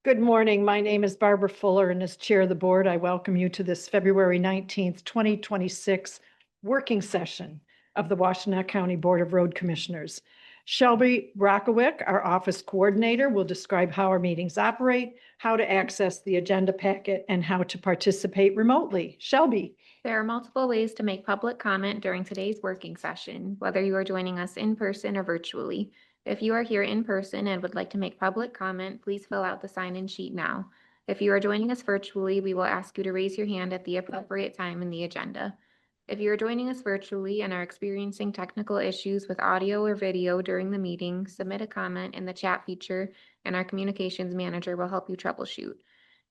Good morning. My name is Barbara Fuller, and as Chair of the Board, I welcome you to this February 19th, 2026 working session of the Washtenaw County Board of Road Commissioners. Shelby Rockowick, our office coordinator, will describe how our meetings operate, how to access the agenda packet, and how to participate remotely. Shelby. There are multiple ways to make public comment during today's working session, whether you are joining us in person or virtually. If you are here in person and would like to make public comment, please fill out the sign-in sheet now. If you are joining us virtually, we will ask you to raise your hand at the appropriate time in the agenda. If you are joining us virtually and are experiencing technical issues with audio or video during the meeting, submit a comment in the chat feature and our communications manager will help you troubleshoot.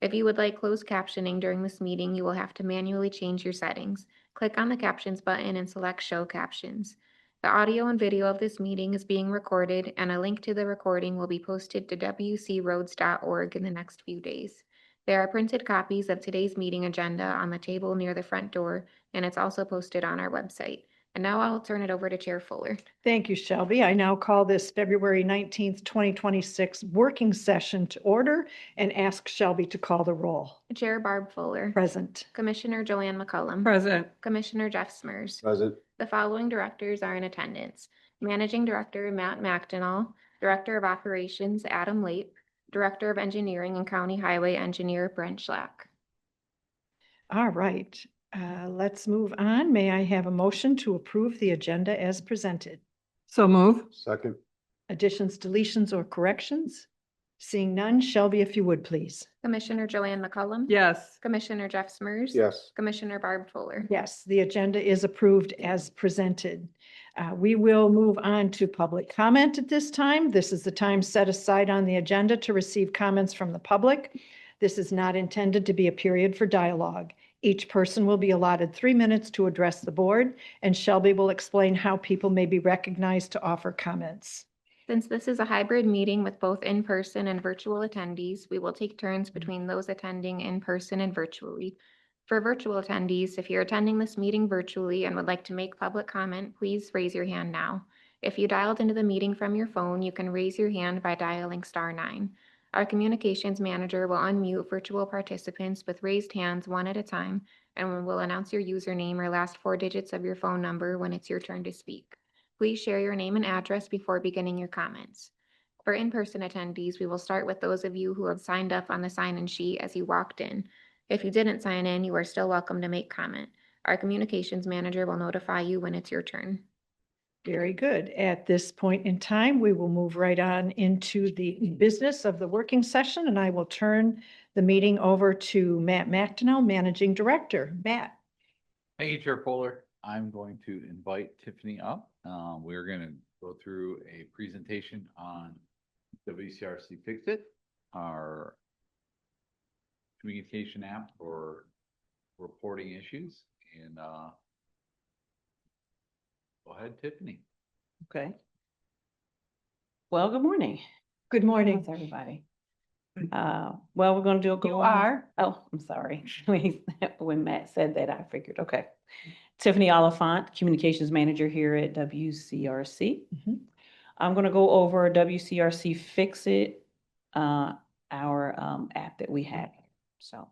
If you would like closed captioning during this meeting, you will have to manually change your settings. Click on the Captions button and select Show Captions. The audio and video of this meeting is being recorded, and a link to the recording will be posted to wcroads.org in the next few days. There are printed copies of today's meeting agenda on the table near the front door, and it's also posted on our website. And now I'll turn it over to Chair Fuller. Thank you, Shelby. I now call this February 19th, 2026 working session to order and ask Shelby to call the roll. Chair Barb Fuller. Present. Commissioner Joanne McCullum. Present. Commissioner Jeff Smers. Present. The following directors are in attendance. Managing Director Matt Washtenaw, Director of Operations Adam Lape, Director of Engineering and County Highway Engineer Brent Schlack. All right, let's move on. May I have a motion to approve the agenda as presented? So move. Second. Additions, deletions, or corrections? Seeing none, Shelby, if you would, please. Commissioner Joanne McCullum. Yes. Commissioner Jeff Smers. Yes. Commissioner Barb Fuller. Yes, the agenda is approved as presented. We will move on to public comment at this time. This is the time set aside on the agenda to receive comments from the public. This is not intended to be a period for dialogue. Each person will be allotted 3 minutes to address the board, and Shelby will explain how people may be recognized to offer comments. Since this is a hybrid meeting with both in-person and virtual attendees, we will take turns between those attending in person and virtually. For virtual attendees, if you're attending this meeting virtually and would like to make public comment, please raise your hand now. If you dialed into the meeting from your phone, you can raise your hand by dialing *9. Our communications manager will unmute virtual participants with raised hands one at a time, and will announce your username or last 4 digits of your phone number when it's your turn to speak. Please share your name and address before beginning your comments. For in-person attendees, we will start with those of you who have signed up on the sign-in sheet as you walked in. If you didn't sign in, you are still welcome to make comment. Our communications manager will notify you when it's your turn. Very good. At this point in time, we will move right on into the business of the working session, and I will turn the meeting over to Matt Washtenaw, Managing Director. Matt. Thank you, Chair Fuller. I'm going to invite Tiffany up. We're going to go through a presentation on WCRC Fix-It, our communication app for reporting issues. And go ahead, Tiffany. Okay. Well, good morning. Good morning. How's everybody? Well, we're going to do a You are. Oh, I'm sorry. When Matt said that, I figured, okay. Tiffany Oliphant, Communications Manager here at WCRC. Mhm. I'm going to go over WCRC Fix-It, our app that we have. So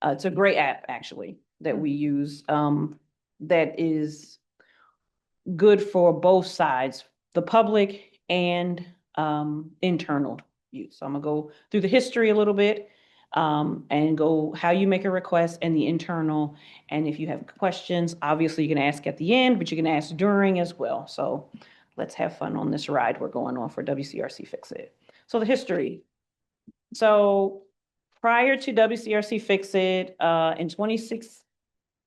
it's a great app, actually, that we use that is good for both sides, the public and internal use. So I'm going to go through the history a little bit. And go how you make a request and the internal. And if you have questions, obviously you can ask at the end, but you can ask during as well. So let's have fun on this ride we're going on for WCRC Fix-It. So the history. So prior to WCRC Fix-It, in 26,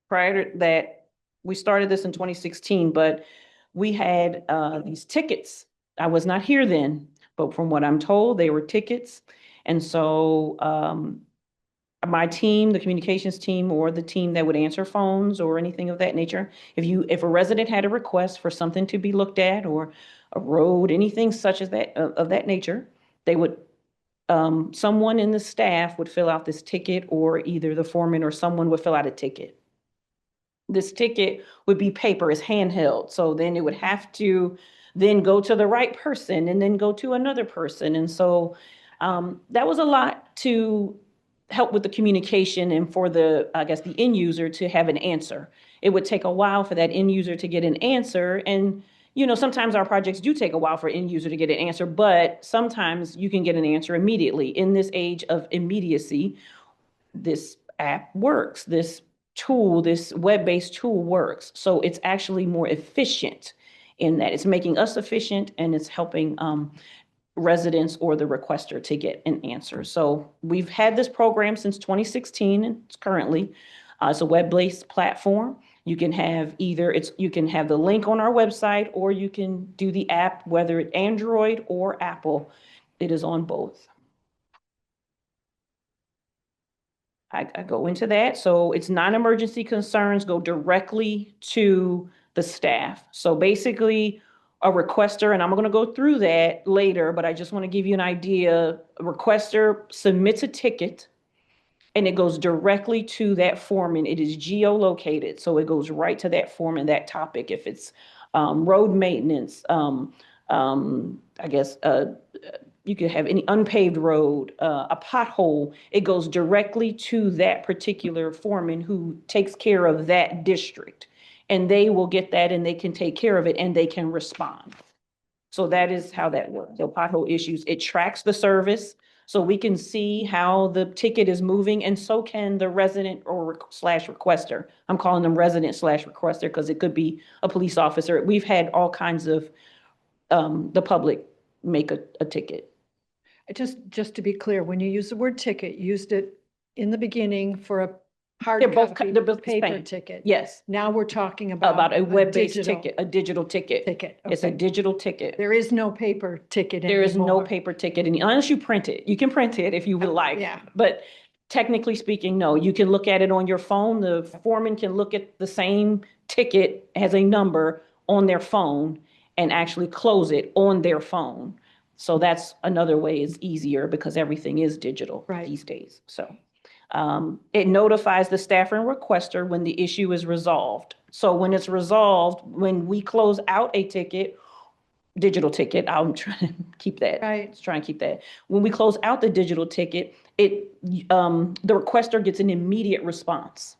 prior to that, we started this in 2016, but we had these tickets. I was not here then, but from what I'm told, they were tickets. And so my team, the communications team, or the team that would answer phones or anything of that nature, if a resident had a request for something to be looked at or a road, anything such as that of that nature, they would someone in the staff would fill out this ticket, or either the foreman or someone would fill out a ticket. This ticket would be paper, it's handheld. So then it would have to then go to the right person and then go to another person. And so That was a lot to help with the communication and for the, I guess, the end user to have an answer. It would take a while for that end user to get an answer. And, sometimes our projects do take a while for end user to get an answer, but sometimes you can get an answer immediately. In this age of immediacy, this app works. This tool, this web-based tool works. So it's actually more efficient in that it's making us efficient and it's helping residents or the requester to get an answer. So we've had this program since 2016 and it's currently, it's a web-based platform. You can have you can have the link on our website or you can do the app, whether it's Android or Apple. It is on both. I go into that. So it's non-emergency concerns go directly to the staff. So basically a requester, and I'm going to go through that later, but I just want to give you an idea. A requester submits a ticket and it goes directly to that foreman. It is geolocated. So it goes right to that foreman, that topic. If it's road maintenance, I guess, you could have any unpaved road, a pothole, it goes directly to that particular foreman who takes care of that district. And they will get that and they can take care of it and they can respond. So that is how that works. So pothole issues, it tracks the service. So we can see how the ticket is moving and so can the resident or slash requester. I'm calling them resident slash requester because it could be a police officer. We've had all kinds of the public make a ticket. Just to be clear, when you use the word ticket, you used it in the beginning for a hard They're both copy they're both the paper same. ticket. Yes, Now we're talking about a web-based digital ticket, a digital ticket. ticket. It's a Okay. digital ticket. There is no paper ticket There is no anymore. paper ticket, unless you print it. You can print it if you would like. Yeah. But technically speaking, no. You can look at it on your phone. The foreman can look at the same ticket, has a number on their phone, and actually close it on their phone. So that's another way it's easier because everything is digital these days. So it notifies the staff and requester when the issue is resolved. So when it's resolved, when we close out a ticket, digital ticket, I'm trying to keep that. Right. Let's try and keep that. When we close out the digital ticket, the requester gets an immediate response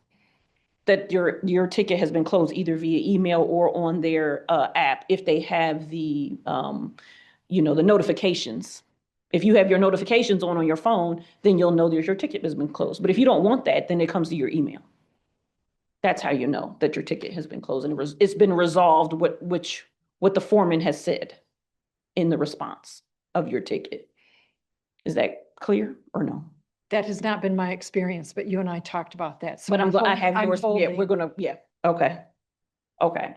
that your ticket has been closed either via email or on their app if they have the the notifications. If you have your notifications on your phone, then you'll know that your ticket has been closed. But if you don't want that, then it comes to your email. That's how you know that your ticket has been closed and it's been resolved what the foreman has said in the response of your ticket. Is that clear or no? That has not been my experience, but you and I talked about that. So But I have I'm yours. Yeah, holding. Okay. Okay.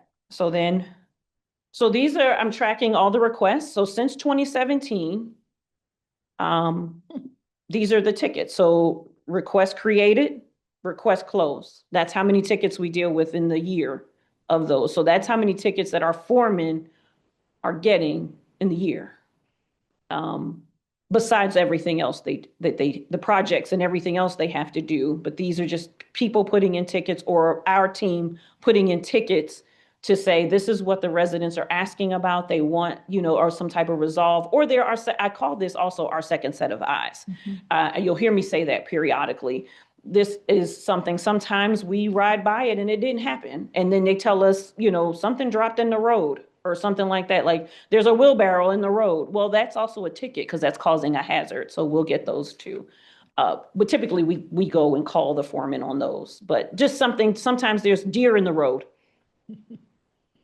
So these are, I'm tracking all the requests. So since 2017, these are the tickets. So request created, request closed. That's how many tickets we deal with in the year of those. So that's how many tickets that our foremen are getting in the year. Besides everything else the projects and everything else they have to do, but these are just people putting in tickets or our team putting in tickets to say, this is what the residents are asking about. They want, or some type of resolve, or I call this also our second set of eyes. You'll hear me say that periodically. This is something, sometimes we ride by it and it didn't happen. And then they tell us, something dropped in the road or something like that. Like there's a wheelbarrow in the road. Well, that's also a ticket because that's causing a hazard. So we'll get those too. But typically we go and call the foreman on those, but just sometimes there's deer in the road.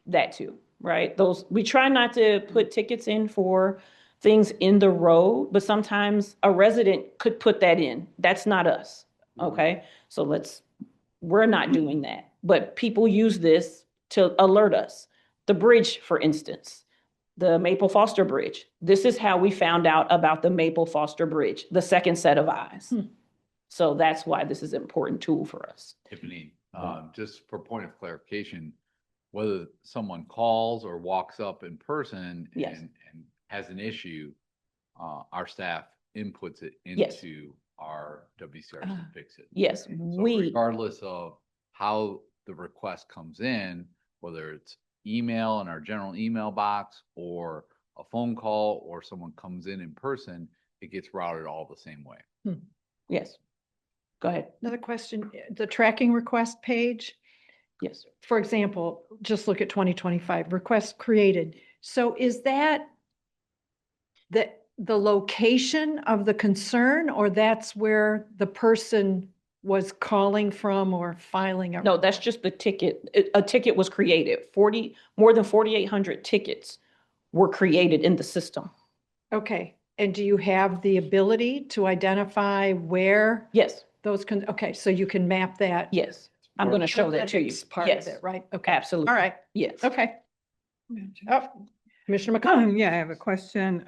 That too, right? We try not to put tickets in for things in the road, but sometimes a resident could put that in. That's not us. Okay. So we're not doing that, but people use this to alert us. The bridge, for instance, the Maple Foster Bridge. This is how we found out about the Maple Foster Bridge, the second set of eyes. So that's why this is an important tool for us. Tiffany, just for point of clarification, whether someone calls or walks up in person Yes. and has an issue, our staff inputs it into our WCRC Fix It. Yes, So regardless of how the request comes in, whether it's email in our general email box or a phone call or someone comes in person, it gets routed all the same way. Yes. Go ahead. Another question, the tracking request page, Yes. for example, just look at 2025, requests created. So is that the location of the concern, or that's where the person was calling from or filing a? No, that's just the ticket. A ticket was created. More than 4,800 tickets were created in the system. Okay, and do you have the ability to identify where Yes, those okay, so you can map that? yes. I'm going to show that to you. Analytics Part of Yes, it, right? Okay. absolutely. All right, Yes. okay. Oh, Commissioner McCollum. Yeah, I have a question.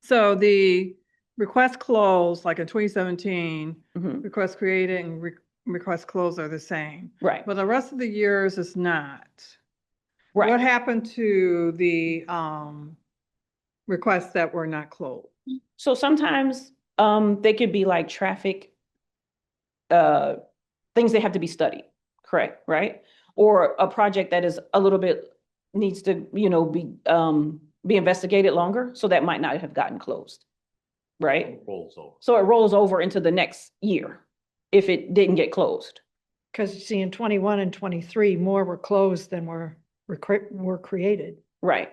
So the request closed, like in 2017, Mhm. request created and request closed are the same. Right, But the rest of the years is not. What right. happened to the requests that were not closed? So sometimes they could be like traffic things that have to be studied, correct, right? Or a project that is a little bit needs to, be investigated longer, so that might not have gotten closed, right? It rolls over. So it rolls over into the next year if it didn't get closed. Because you see, in 21 and 23, more were closed than were created. Right.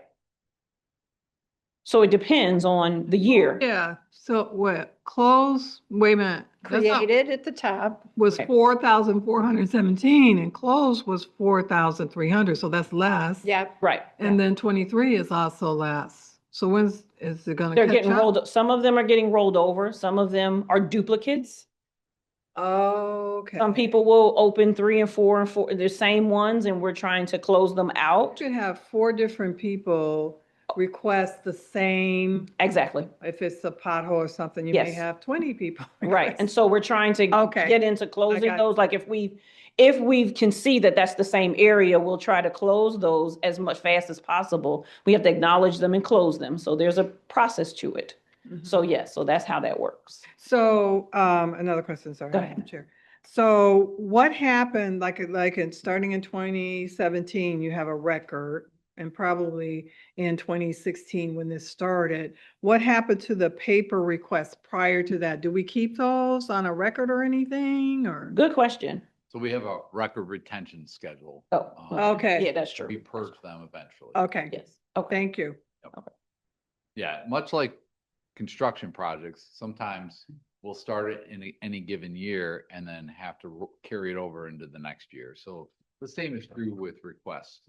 So it depends on the year. Yeah, so what, close, wait a minute. that's not- Created at the top. Was Okay. 4,417 and closed was 4,300, so that's less. Yeah, Right. And then 23 is also less. So when's, is it gonna They're catch getting up? rolled, some of them are getting rolled over, some of them are duplicates. Okay. Some people will open 3 and 4 and 4, the same ones, and we're trying to close them out. You could have 4 different people request the same, Exactly. if it's a pothole or something, you may Yes. have 20 people. Right, and request. so we're trying to Okay. get into closing got those, like if we can see that that's the same area, we'll try to close those as much fast as possible. We have to acknowledge them and close them, so there's a process to it. Mhm. So yes, so that's how that works. So, another question, sorry. Go Madam ahead. Chair. So what happened, starting in 2017, you have a record, and probably in 2016 when this started, what happened to the paper requests prior to that? Do we keep those on a record or anything, or? Good question. So we have a record retention schedule. Oh, Okay. yeah, that's We true. purge them eventually. Okay, Yes, okay. thank you. Yeah, much like construction projects, sometimes we'll start it in any given year and then have to carry it over into the next year. So the same is true with requests.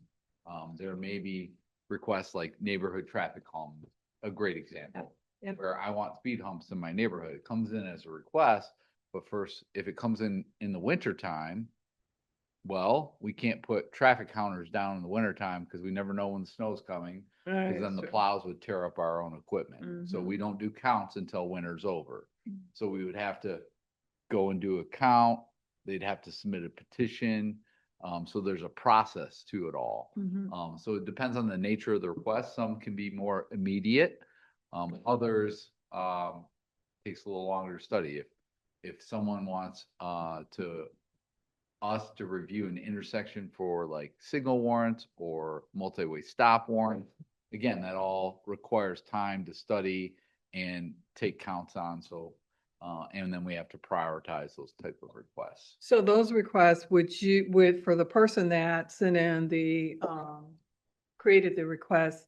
There may be requests like neighborhood traffic calm, a great example. Yep. Where I want speed humps in my neighborhood. It comes in as a request, but first, if it comes in the winter time, well, we can't put traffic counters down in the winter time because we never know when the snow's coming. Because then the plows would tear up our own equipment. So we don't do counts until winter's over. So we would have to go and do a count. They'd have to submit a petition. So there's a process to it all. So it depends on the nature of the request. Some can be more immediate. Others takes a little longer to study. If someone wants us to review an intersection for like signal warrants or multi-way stop warrants, again, that all requires time to study and take counts on. So, and then we have to prioritize those type of requests. So those requests, for the person that sent in the, created the request,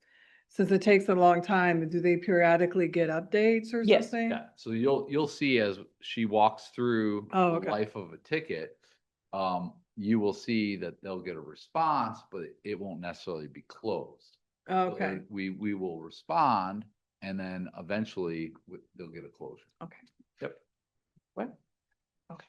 since it takes a long time, do they periodically get updates or Yes. something? Yeah, so you'll see as she walks through Oh, the okay. life of a ticket, you will see that they'll get a response, but it won't necessarily be closed. So Okay, we will respond and then eventually they'll get a closure. okay. Yep. What? Okay.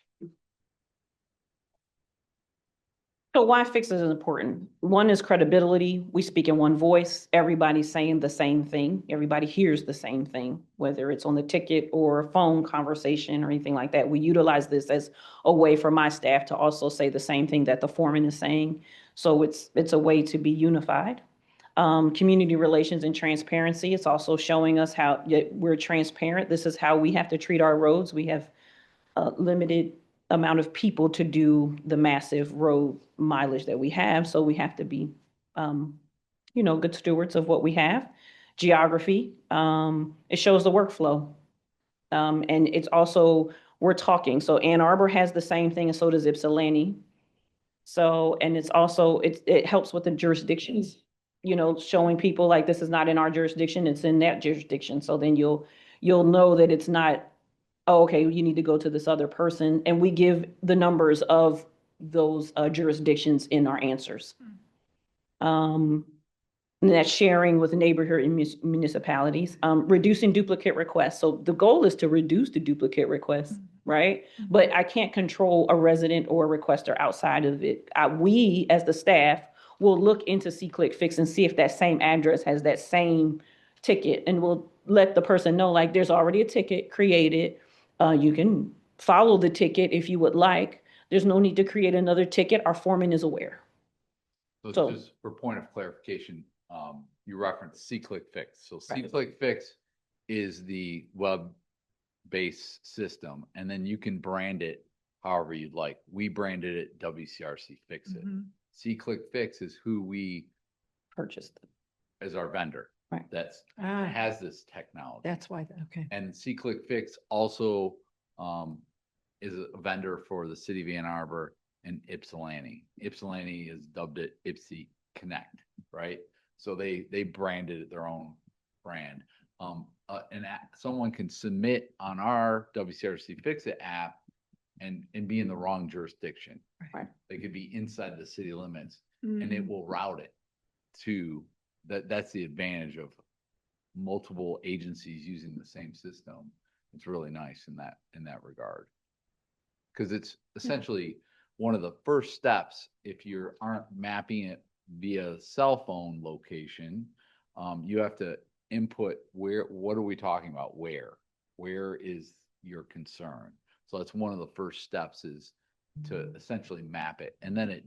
So why fixes is important. One is credibility. We speak in one voice. Everybody's saying the same thing. Everybody hears the same thing, whether it's on the ticket or a phone conversation or anything like that. We utilize this as a way for my staff to also say the same thing that the foreman is saying. So it's a way to be unified. Community relations and transparency. It's also showing us how we're transparent. This is how we have to treat our roads. We have a limited amount of people to do the massive road mileage that we have. So we have to be, good stewards of what we have. geography. It shows the workflow. And it's also, we're talking, so Ann Arbor has the same thing and so does Ypsilanti. So, and it's also, it helps with the jurisdictions, you know, showing people like this is not in our jurisdiction, it's in that jurisdiction. So then you'll know that it's not, oh, okay, you need to go to this other person. And we give the numbers of those jurisdictions in our answers. And that's sharing with neighborhood and municipalities, reducing duplicate requests. So the goal is to reduce the duplicate requests, right? But I can't control a resident or a requester outside of it. We, as the staff, will look into SeeClickFix and see if that same address has that same ticket, and we'll let the person know, like, there's already a ticket created. You can follow the ticket if you would like. There's no need to create another ticket. Our foreman is aware. So just for point of clarification, you referenced SeeClickFix. So Right. SeeClickFix is the web-based system, and then you can brand it however you'd like. We branded it WCRC Fix It. SeeClickFix is who we Purchased. as our vendor. Right. That's Ah, has this technology. that's why, okay. And SeeClickFix also is a vendor for the city of Ann Arbor and Ypsilanti. Ypsilanti has dubbed it Ipsy Connect, right? So they branded it their own brand. Someone can submit on our WCRC Fix It app and be in the wrong jurisdiction. Right. They could be inside the city limits and it will route it to that. That's the advantage of multiple agencies using the same system. It's really nice in that regard. Because it's essentially one of the first steps if you aren't mapping it via cell phone location. You have to input what are we talking about? Where is your concern? So that's one of the first steps, is to essentially map it, and then it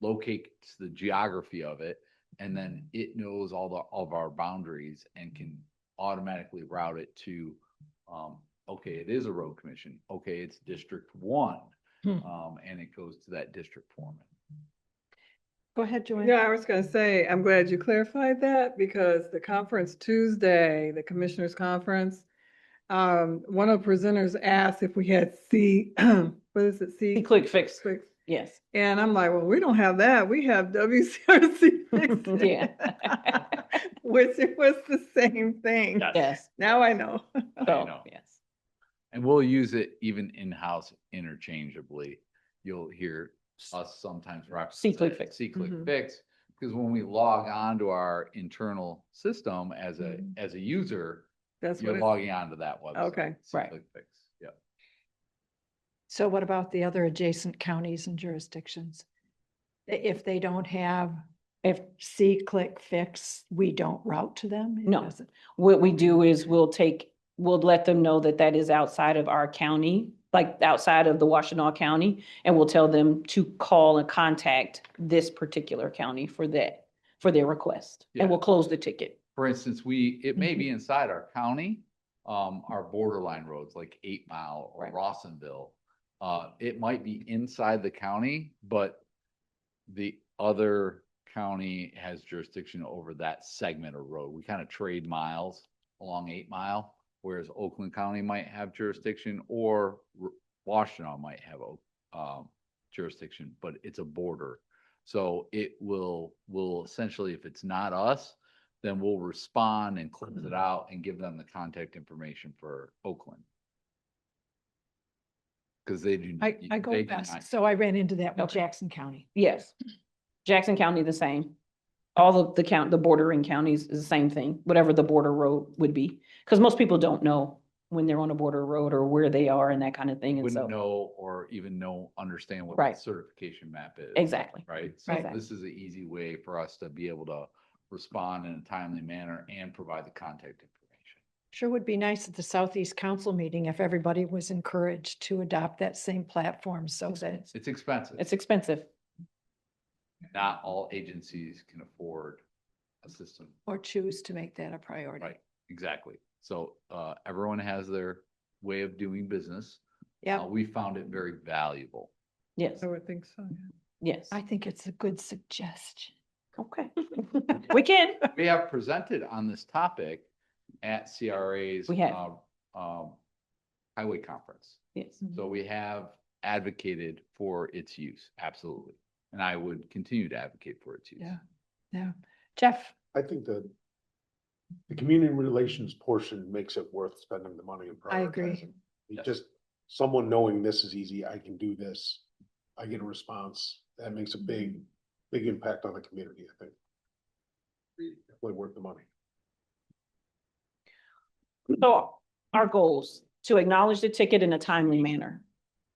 locates the geography of it, and then it knows all of our boundaries and can automatically route it to, okay, it is a road commission. Okay, it's District 1. And it goes to that district foreman. Go ahead, Joanne. Yeah, I was gonna say, I'm glad you clarified that, because the conference Tuesday, the commissioners conference, one of the presenters asked if we had what is it? SeeClickFix. Click. Yes. And I'm like, well, we don't have that. We have WCRC Fix It. Yeah. Which it was the same thing. Yes. Now I know. So, know. yes. And we'll use it even in-house interchangeably. You'll hear us sometimes reference SeeClickFix. SeeClickFix, because when we log on to our internal system as a user, That's you're what logging onto that website. Okay. Right. SeeClickFix. Yeah. So what about the other adjacent counties and jurisdictions? If they don't have If SeeClickFix, we don't route to them? It No. doesn't- what we do is we'll let them know that that is outside of our county, like outside of the Washtenaw County, and we'll tell them to call and contact this particular county for their request, Yeah. and we'll close the ticket. For instance, it may be inside our county, our borderline roads like 8 Mile or Right. Rawsonville. It might be inside the county, but the other county has jurisdiction over that segment of road. We kind of trade miles along 8 Mile, whereas Oakland County might have jurisdiction, or Washtenaw might have jurisdiction, but it's a border. So it will essentially, if it's not us, then we'll respond and close it out and give them the contact information for Oakland. Because they do. I they go do west, not- so I ran into that with Okay. Jackson County. Yes. Jackson County, the same. All of the bordering counties is the same thing, whatever the border road would be. Because most people don't know when they're on a border road or where they are and that kind of thing. And Wouldn't so, know or even understand what Right. the certification map is. exactly. Right? So Right. this is an easy way for us to be able to respond in a timely manner and provide the contact information. Sure would be nice at the Southeast Council meeting if everybody was encouraged to adopt that same platform so that, It's expensive. It's expensive. Not all agencies can afford a system. or choose to make that a priority. Right, exactly. So everyone has their way of doing business. Yeah, We found it very valuable. Yes, I would think so. Yeah. yes. I think it's a good suggestion. Okay. We can. We have presented on this topic at CRA's We have. highway conference. Yes. So we have advocated for its use, absolutely. And I would continue to advocate for its use. Yeah. Yeah. Jeff? I think the community relations portion makes it worth spending the money and I agree. prioritizing. Yes. Just someone knowing this is easy, I can do this, I get a response, that makes a big impact on the community, I think. Definitely worth the money. So our goals, to acknowledge the ticket in a timely manner.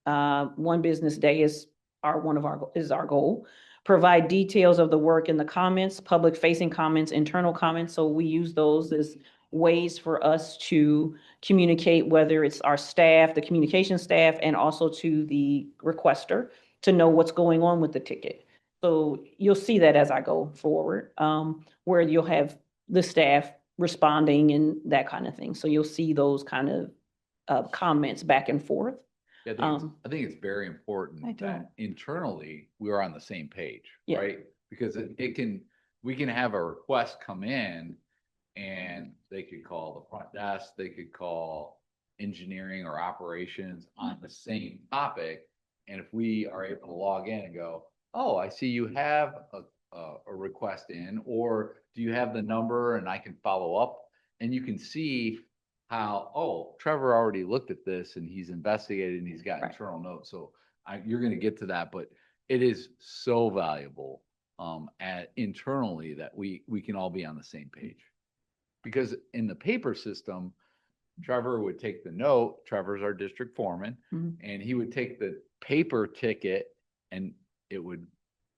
1 business day is one of our goal. Provide details of the work in the comments, public facing comments, internal comments. So we use those as ways for us to communicate, whether it's our staff, the communication staff, and also to the requester to know what's going on with the ticket. So you'll see that as I go forward, where you'll have the staff responding and that kind of thing. So you'll see those kind of comments back and forth. Yeah, I think it's very important I don't. that internally we're on the same page, Yeah. right? Because we can have a request come in and they could call the front desk, they could call engineering or operations on the same topic. And if we are able to log in and go, oh, I see you have a request in, or do you have the number and I can follow up? And you can see how, oh, Trevor already looked at this and he's investigated and he's got Right. internal notes. So you're going to get to that, but it is so valuable internally that we can all be on the same page. Because in the paper system, Trevor would take the note, Trevor's our district foreman, Mhm. and he would take the paper ticket and it would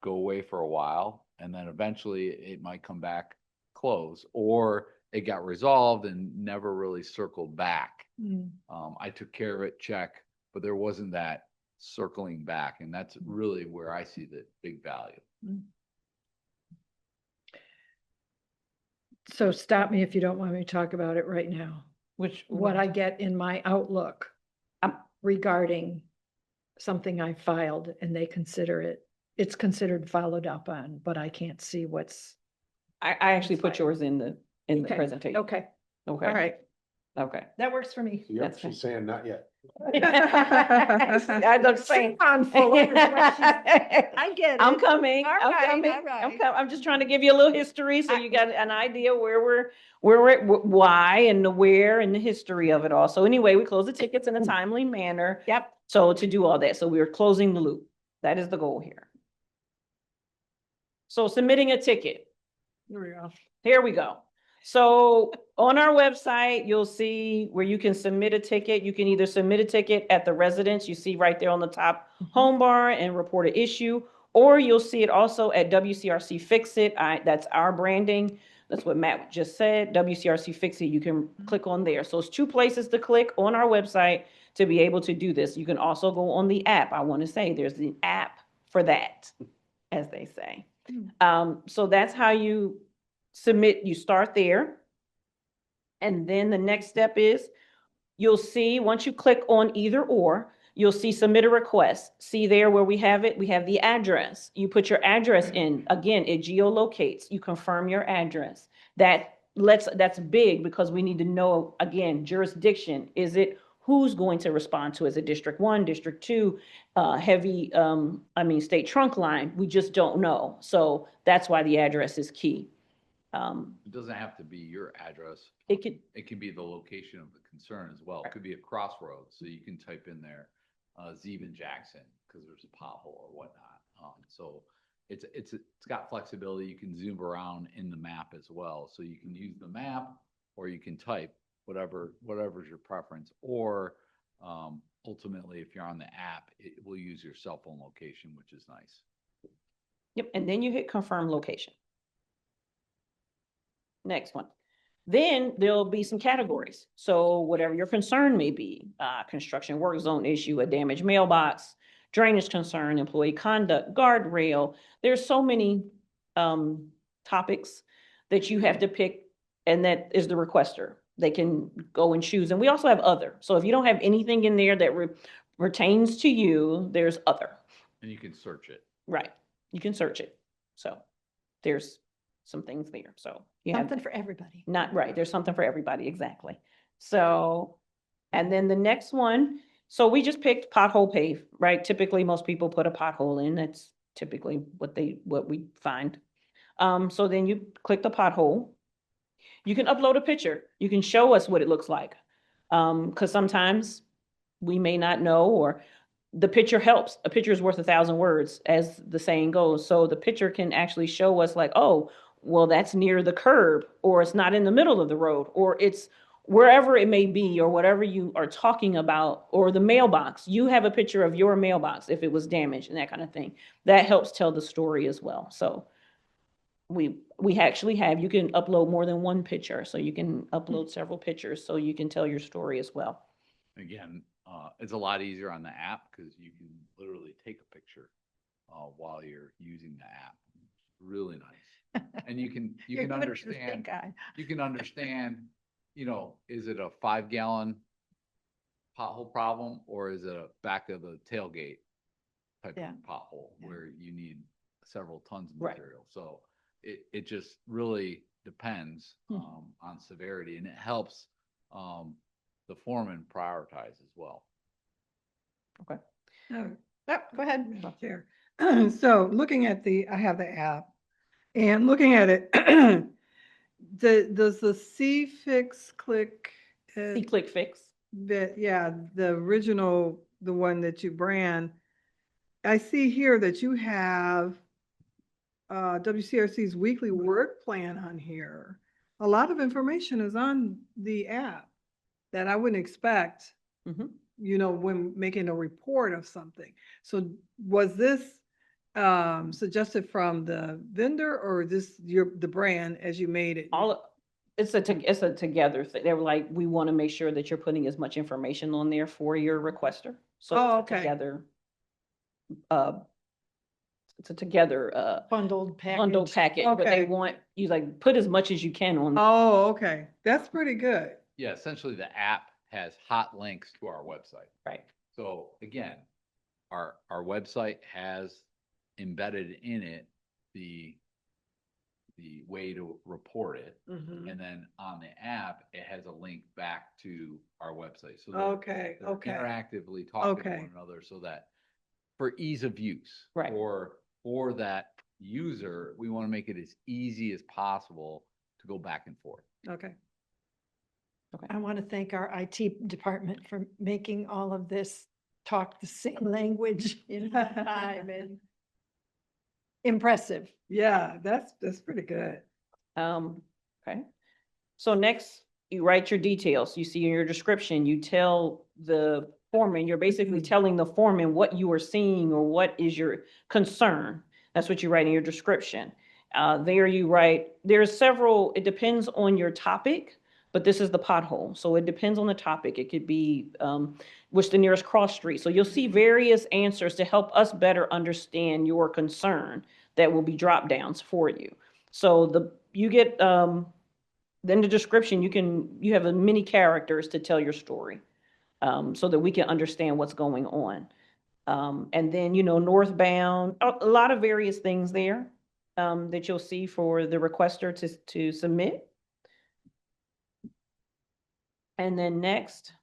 go away for a while. And then eventually it might come back closed, or it got resolved and never really circled back. Mm. I took care of it, check, but there wasn't that circling back. And that's really where I see the big value. So stop me if you don't want me to talk about it right now. What I get in my Outlook regarding something I filed and they consider it's considered followed up on, but I can't see what's. I actually put yours in the Okay, presentation. Okay, Okay. all right. Okay. That works for me. Yep, That's she's saying not yet. I don't say. On forward is what I get it. I'm coming. All I'm right, coming. all right. I'm just trying to give you a little history so you got an idea where we're at, why and the where and the history of it all. So anyway, we close the tickets in a timely manner. Yep. So to do all that, so we're closing the loop. That is the goal here. So submitting a ticket. Here we go. Here we go. So on our website, you'll see where you can submit a ticket. You can either submit a ticket at the residence, you see right there on the top home bar and report an issue, or you'll see it also at WCRC Fix It. That's our branding. That's what Matt just said, WCRC Fix It. You can click on there. So it's 2 places to click on our website to be able to do this. You can also go on the app. I want to say there's the app for that, as they say. So that's how you submit. You start there. And then the next step is you'll see, once you click on either or, you'll see submit a request. See there where we have it, we have the address. You put your address in. Again, it geolocates. You confirm your address. That's big because we need to know, again, jurisdiction. Is it who's going to respond to? Is it District 1, District 2, state trunk line? We just don't know. So that's why the address is key. It doesn't have to be your address. It could, It can be the location of the concern as well. It could be a crossroads, so you can type in there, Zeven Jackson, because there's a pothole or whatnot. So it's got flexibility. You can zoom around in the map as well. So you can use the map or you can type whatever's your preference. Or ultimately, if you're on the app, it will use your cell phone location, which is nice. yep, and then you hit confirm location. Next one. Then there'll be some categories. So whatever your concern may be, construction work zone issue, a damaged mailbox, drainage concern, employee conduct, guardrail. There's so many topics that you have to pick, and that is the requester. They can go and choose. And we also have other. So if you don't have anything in there that pertains to you, there's other. And you can search it. Right. You can search it. So there's some things there, so. you have Something that. for everybody. Not right, there's something for everybody, exactly. So, and then the next one, so we just picked pothole pave, right? Typically, most people put a pothole in, that's typically what we find. So then you click the pothole. You can upload a picture, you can show us what it looks like. Because sometimes we may not know, or the picture helps. A picture is worth 1,000 words, as the saying goes. So the picture can actually show us like, oh, well, that's near the curb, or it's not in the middle of the road, or it's wherever it may be, or whatever you are talking about, or the mailbox. You have a picture of your mailbox if it was damaged and that kind of thing. That helps tell the story as well. So we actually have, you can upload more than one picture, so you can upload several pictures, so you can tell your story as well. Again, it's a lot easier on the app because you can literally take a picture while you're using the app. Really nice. And you can You're giving it to the understand, stink eye. you can understand, is it a 5-gallon pothole problem or is it a back of the tailgate type Yeah. of pothole Yeah. where you need several tons of Right. material? So it just really depends Hmm. on severity, and it helps the foreman prioritize as well. Oh, Oh, go ahead. Madam Chair. So looking at I have the app and looking at it, does the C-Fix click? See, click fix. Yeah, the original, the one that you brand. I see here that you have WCRC's weekly work plan on here. A lot of information is on the app that I wouldn't expect, Mhm. when making a report of something. So was this suggested from the vendor, or the brand as you made it? It's a together thing. They were like, we want to make sure that you're putting as much information on there for your requester. So Oh, it's a okay. together, it's a together, Bundled package. bundle packet, but they Okay. want you like, put as much as you can on. Oh, okay. That's pretty good. Yeah, essentially the app has hot links to our website. Right. So again, our website has embedded in it the way to report it. Mhm. And then on the app, it has a link back to our website. So Okay, they're okay. interactively talking to Okay. one another, so that for ease of use. Right. For that user, we want to make it as easy as possible to go back and forth. Okay. I want to thank our IT department for making all of this talk the same language in time, and impressive. Yeah, that's pretty good. Okay. So next, you write your details. You see in your description, you tell the foreman, you're basically Mhm. telling the foreman what you are seeing or what is your concern. That's what you write in your description. There you write, there's several, it depends on your topic, but this is the pothole. So it depends on the topic. It could be, what's the nearest cross street. So you'll see various answers to help us better understand your concern that will be drop downs for you. So you get, then the description, you have many characters to tell your story, so that we can understand what's going on. And then, northbound, a lot of various things there, that you'll see for the requester to submit. And then next,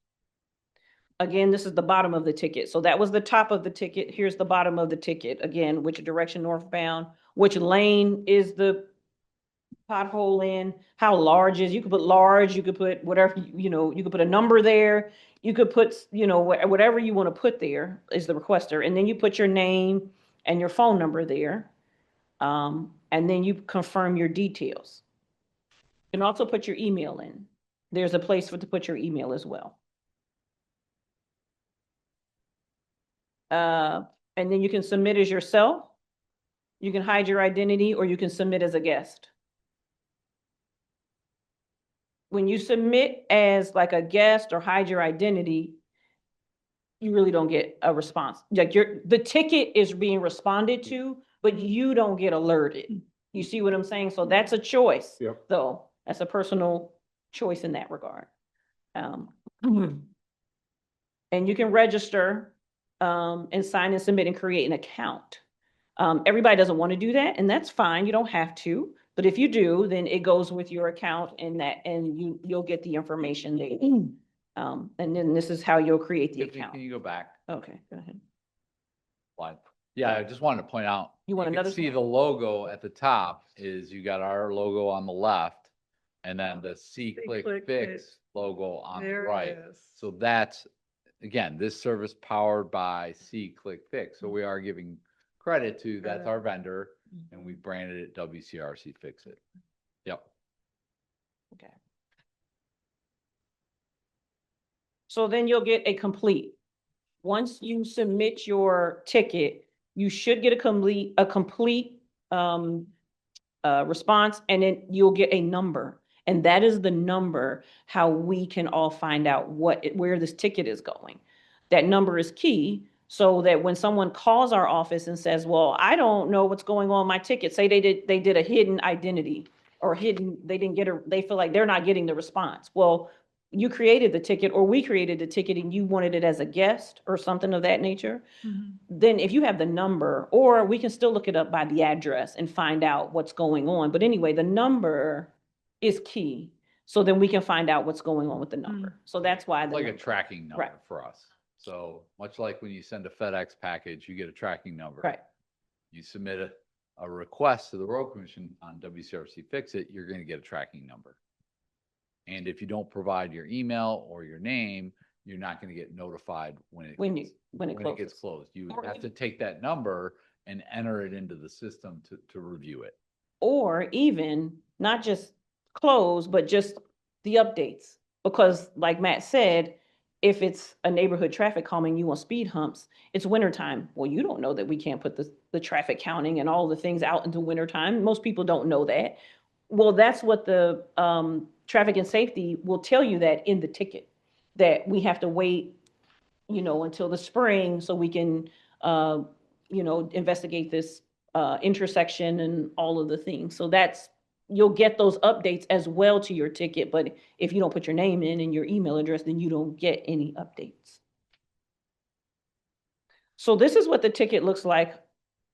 again, this is the bottom of the ticket. So that was the top of the ticket. Here's the bottom of the ticket. Again, which direction northbound, which lane is the pothole in, how large is, you could put large, you could put whatever, you could put a number there. You could put, whatever you want to put there is the requester. And then you put your name and your phone number there. And then you confirm your details. You can also put your email in. There's a place to put your email as well. And then you can submit as yourself. You can hide your identity, or you can submit as a guest. When you submit as like a guest or hide your identity, you really don't get a response. Like the ticket is being responded to, but you don't get alerted. You see what I'm saying? So that's a choice. Yep. Though that's a personal choice in that regard. And you can register, and sign and submit and create an account. Everybody doesn't want to do that, and that's fine. You don't have to. But if you do, then it goes with your account and you'll get the information there. And then this is how you'll create the Tiffany, account. can you go back? Okay, go ahead. Slide. Yeah, I just wanted to point out. You want can another See slide? the logo at the top is you got our logo on the left and then the Click Fix Fix. logo on the There right. it is. So that's, again, this service powered by Click Fix. So we are giving credit to, that's Credit. our vendor, and we branded it WCRC Fix It. Yep. Okay. So then you'll get a complete. Once you submit your ticket, you should get a complete response, and then you'll get a number. And that is the number how we can all find out where this ticket is going. That number is key so that when someone calls our office and says, well, I don't know what's going on with my ticket, say they did a hidden identity or they feel like they're not getting the response. Well, you created the ticket or we created the ticket and you wanted it as a guest or something of that nature. Then if you have the number, or we can still look it up by the address and find out what's going on. But anyway, the number is key. So then we can find out what's going on with the number. So that's why It's like a number. tracking number Right. for us. So much like when you send a FedEx package, you get a tracking number. Right. You submit a request to the Road Commission on WCRC Fix It, you're going to get a tracking number. And if you don't provide your email or your name, you're not going to get notified when it When gets it closes. closed. You Or have to take that number and enter it into the system to review it. Or even not just close, but just the updates. Because like Matt said, if it's a neighborhood traffic calming you on speed humps, it's wintertime. Well, you don't know that we can't put the traffic counting and all the things out into wintertime. Most people don't know that. Well, that's what the traffic and safety will tell you that in the ticket, that we have to wait, until the spring so we can, investigate this intersection and all of the things. So you'll get those updates as well to your ticket. But if you don't put your name in and your email address, then you don't get any updates. So this is what the ticket looks like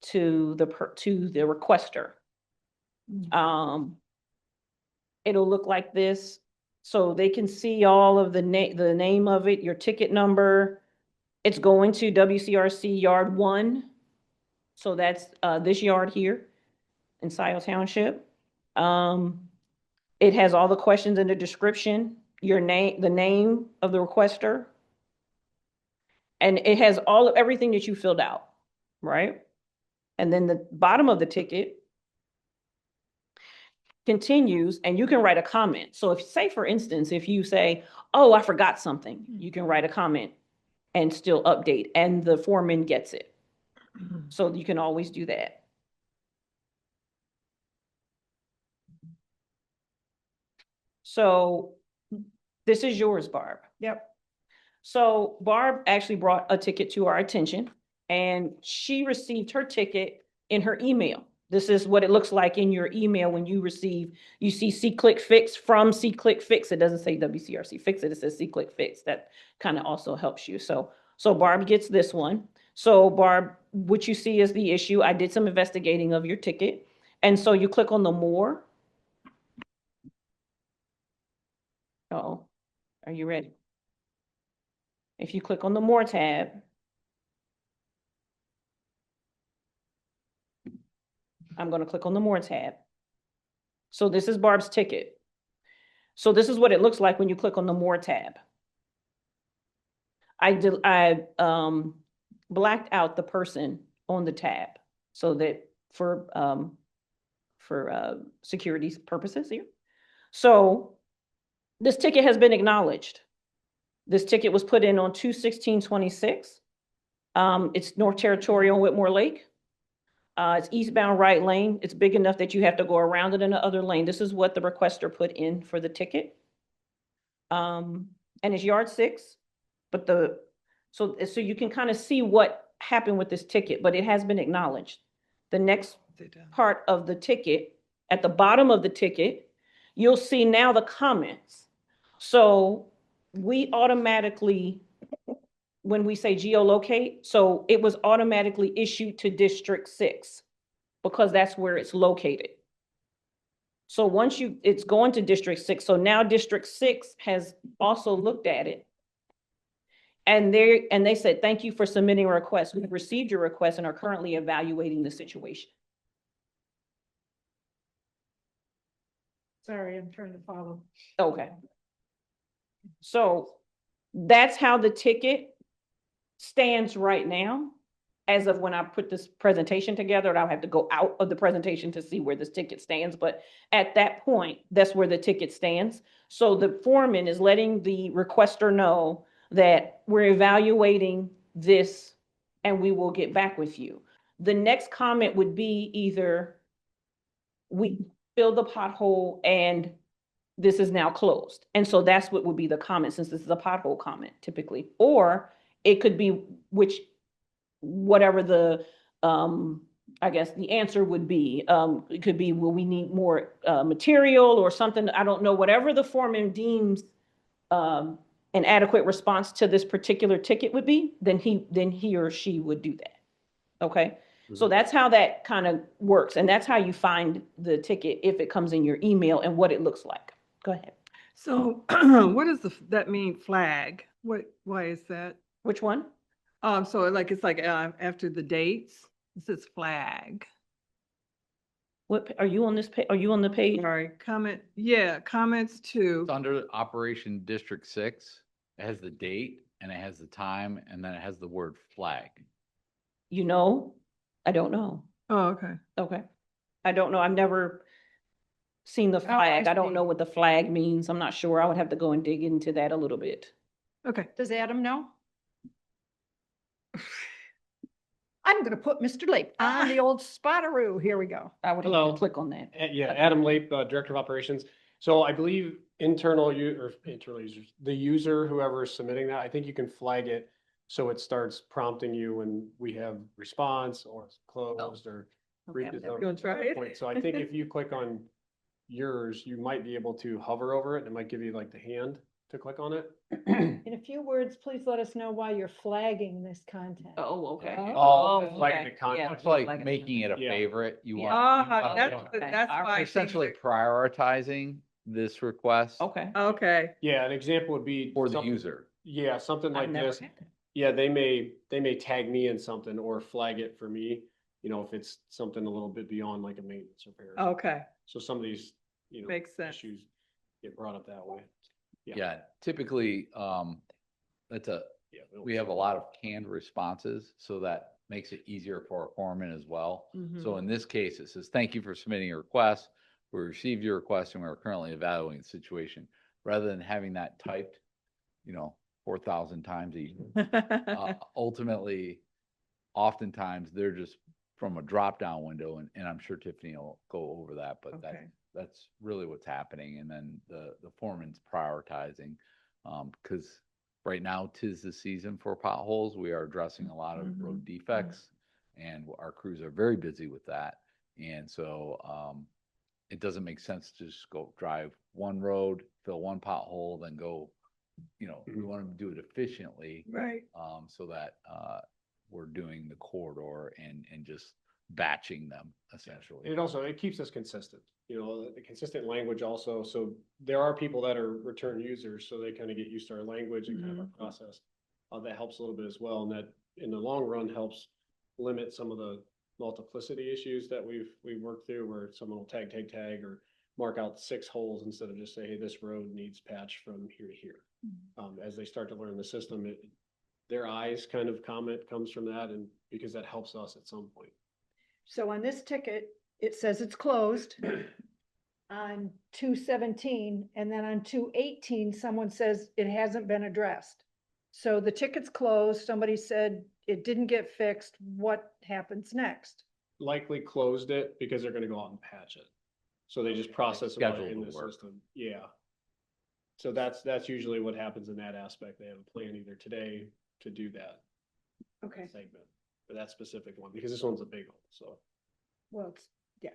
to the requester. It'll look like this. So they can see all of the name of it, your ticket number. It's going to WCRC Yard 1. So that's this yard here in Scioto Township. It has all the questions in the description, your name, the name of the requester. And it has everything that you filled out, right? And then the bottom of the ticket continues, and you can write a comment. So say, for instance, if you say, oh, I forgot something, you can write a comment and still update, and the foreman gets it. So you can always do that. So this is yours, Barb. Yep. So Barb actually brought a ticket to our attention, and she received her ticket in her email. This is what it looks like in your email when you see Click Fix from Click Fix. It doesn't say WCRC Fix It, it says Click Fix. That kind of also helps you. So Barb gets this one. So Barb, what you see is the issue. I did some investigating of your ticket. And so you click on the more. Uh-oh, are you ready? If you click on the more tab, I'm going to click on the more tab. So this is Barb's ticket. So this is what it looks like when you click on the more tab. I blacked out the person on the tab so that for security purposes here. So this ticket has been acknowledged. This ticket was put in on 2/16/26. It's North Territorial Whitmore Lake. It's eastbound right lane. It's big enough that you have to go around it in the other lane. This is what the requester put in for the ticket. And it's yard 6, but so you can kind of see what happened with this ticket, but it has been acknowledged. The next part of the ticket, at the bottom of the ticket, you'll see now the comments. So we automatically when we say geolocate, so it was automatically issued to District 6 because that's where it's located. So once it's going to District 6, so now District 6 has also looked at it. And they said, thank you for submitting a request. We've received your request and are currently evaluating the situation. Sorry, I'm trying to follow. Okay. So that's how the ticket stands right now. As of when I put this presentation together, and I'll have to go out of the presentation to see where this ticket stands. But at that point, that's where the ticket stands. So the foreman is letting the requester know that we're evaluating this and we will get back with you. The next comment would be either we fill the pothole and this is now closed. And so that's what would be the comment, since this is a pothole comment typically. Or it could be whatever the, I guess the answer would be. It could be, well, we need more material or something. I don't know, whatever the foreman deems an adequate response to this particular ticket would be, then he or she would do that. Okay? So that's how that kind of works. And that's how you find the ticket if it comes in your email and what it looks like. Go ahead. So what does that mean, flag? Why is that? Which one? So like, it's like after the dates, it says flag. What, are you on this page? Are you on the page? Sorry, comments to, It's under Operation District 6. It has the date and it has the time and then it has the word flag. You know, I don't know. oh, okay. Okay. I don't know. I've never seen the Oh, I flag. I don't see. know what the flag means. I'm not sure. I would have to go and dig into that a little bit. Okay. Does Adam know? I'm gonna put Mr. Lape on the old spotteroo. Here we go. I would have Hello. to click on that. Yeah, Adam Lape, Director of Operations. So I believe internal users, the user, whoever is submitting that, I think you can flag it so it starts prompting you when we have response or it's closed or. Okay, reaches I'm out You wanna try it? point. So I think if you click on yours, you might be able to hover over it. It might give you like the hand to click on it. In a few words, please let us know why you're flagging this content. Oh, okay. Oh, flagging okay. the content. Yeah, It's like flag it. making it a Yeah. favorite. You Yeah. want. you Ah, want- that's Okay. why. Essentially prioritizing this request Okay. Okay, Yeah, an example would be. for the something- user. Yeah, something I've like never this. had that. Yeah, they may tag me in something or flag it for me, you know, if it's something a little bit beyond like a maintenance repair. okay, So some of these, you know, makes sense. issues get brought up that way. Yeah. Yeah, typically, that's we have a lot of canned responses, so that makes it easier for our foreman as well. So in this case, it says, thank you for submitting your request. We received your request and we are currently evaluating the situation. Rather than having that typed, 4,000 times a year. Ultimately, oftentimes they're just from a drop-down window, and I'm sure Tiffany will go over that, but Okay. that's really what's happening. And then the foreman's prioritizing, because right now 'tis the season for potholes. We are addressing a lot of road defects, and our crews are very busy with that. And so it doesn't make sense to just go drive one road, fill one pothole, then go. We want to do it efficiently, Right. so that we're doing the corridor and just batching them essentially. It keeps us consistent, the consistent language also. So there are people that are return users, so they kind of get used to our language and kind of our process. That helps a little bit as well. And that in the long run helps limit some of the multiplicity issues that we've worked through, where someone will tag or mark out 6 holes instead of just say, hey, this road needs patch from here to here. As they start to learn the system, their eyes kind of comment comes from that, and because that helps us at some point. So on this ticket, it says it's closed on 2/17, and then on 2/18, someone says it hasn't been addressed. So the ticket's closed, somebody said it didn't get fixed, what happens next? Likely closed it because they're gonna go out and patch it. So they just process it right Schedule in the the work. system. Yeah. So that's usually what happens in that aspect. They have a plan either today to do that Okay, segment for that specific one, because this one's a big one, so. well, yeah.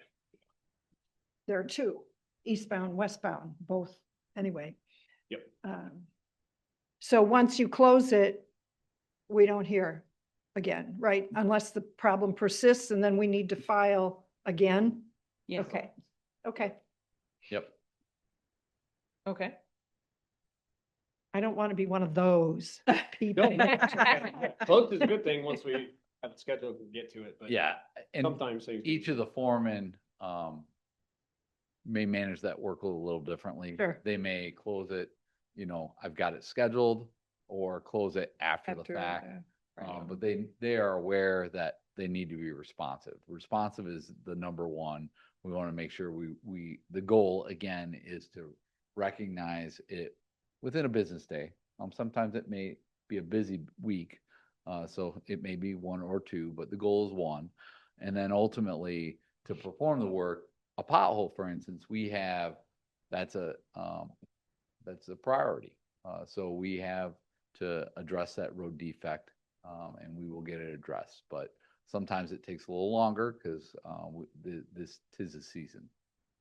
There are 2, eastbound, westbound, both, anyway. Yep. So once you close it, we don't hear again, right? Unless the problem persists and then we need to file again. Yes. Okay, okay. Yep. Okay. I don't want to be one of those people. Both is a good thing once we have it scheduled and get to it, but. Yeah, and Sometimes things. each of the foremen, may manage that workload a little differently. Sure. They may close it, I've got it scheduled, or close it after the fact. But they are aware that they need to be responsive. Responsive is the number one. We want to make sure the goal again is to recognize it within a business day. Sometimes it may be a busy week, so it may be one or two, but the goal is one. And then ultimately to perform the work, a pothole, for instance, that's a priority. So we have to address that road defect, and we will get it addressed. But sometimes it takes a little longer because this tis the season.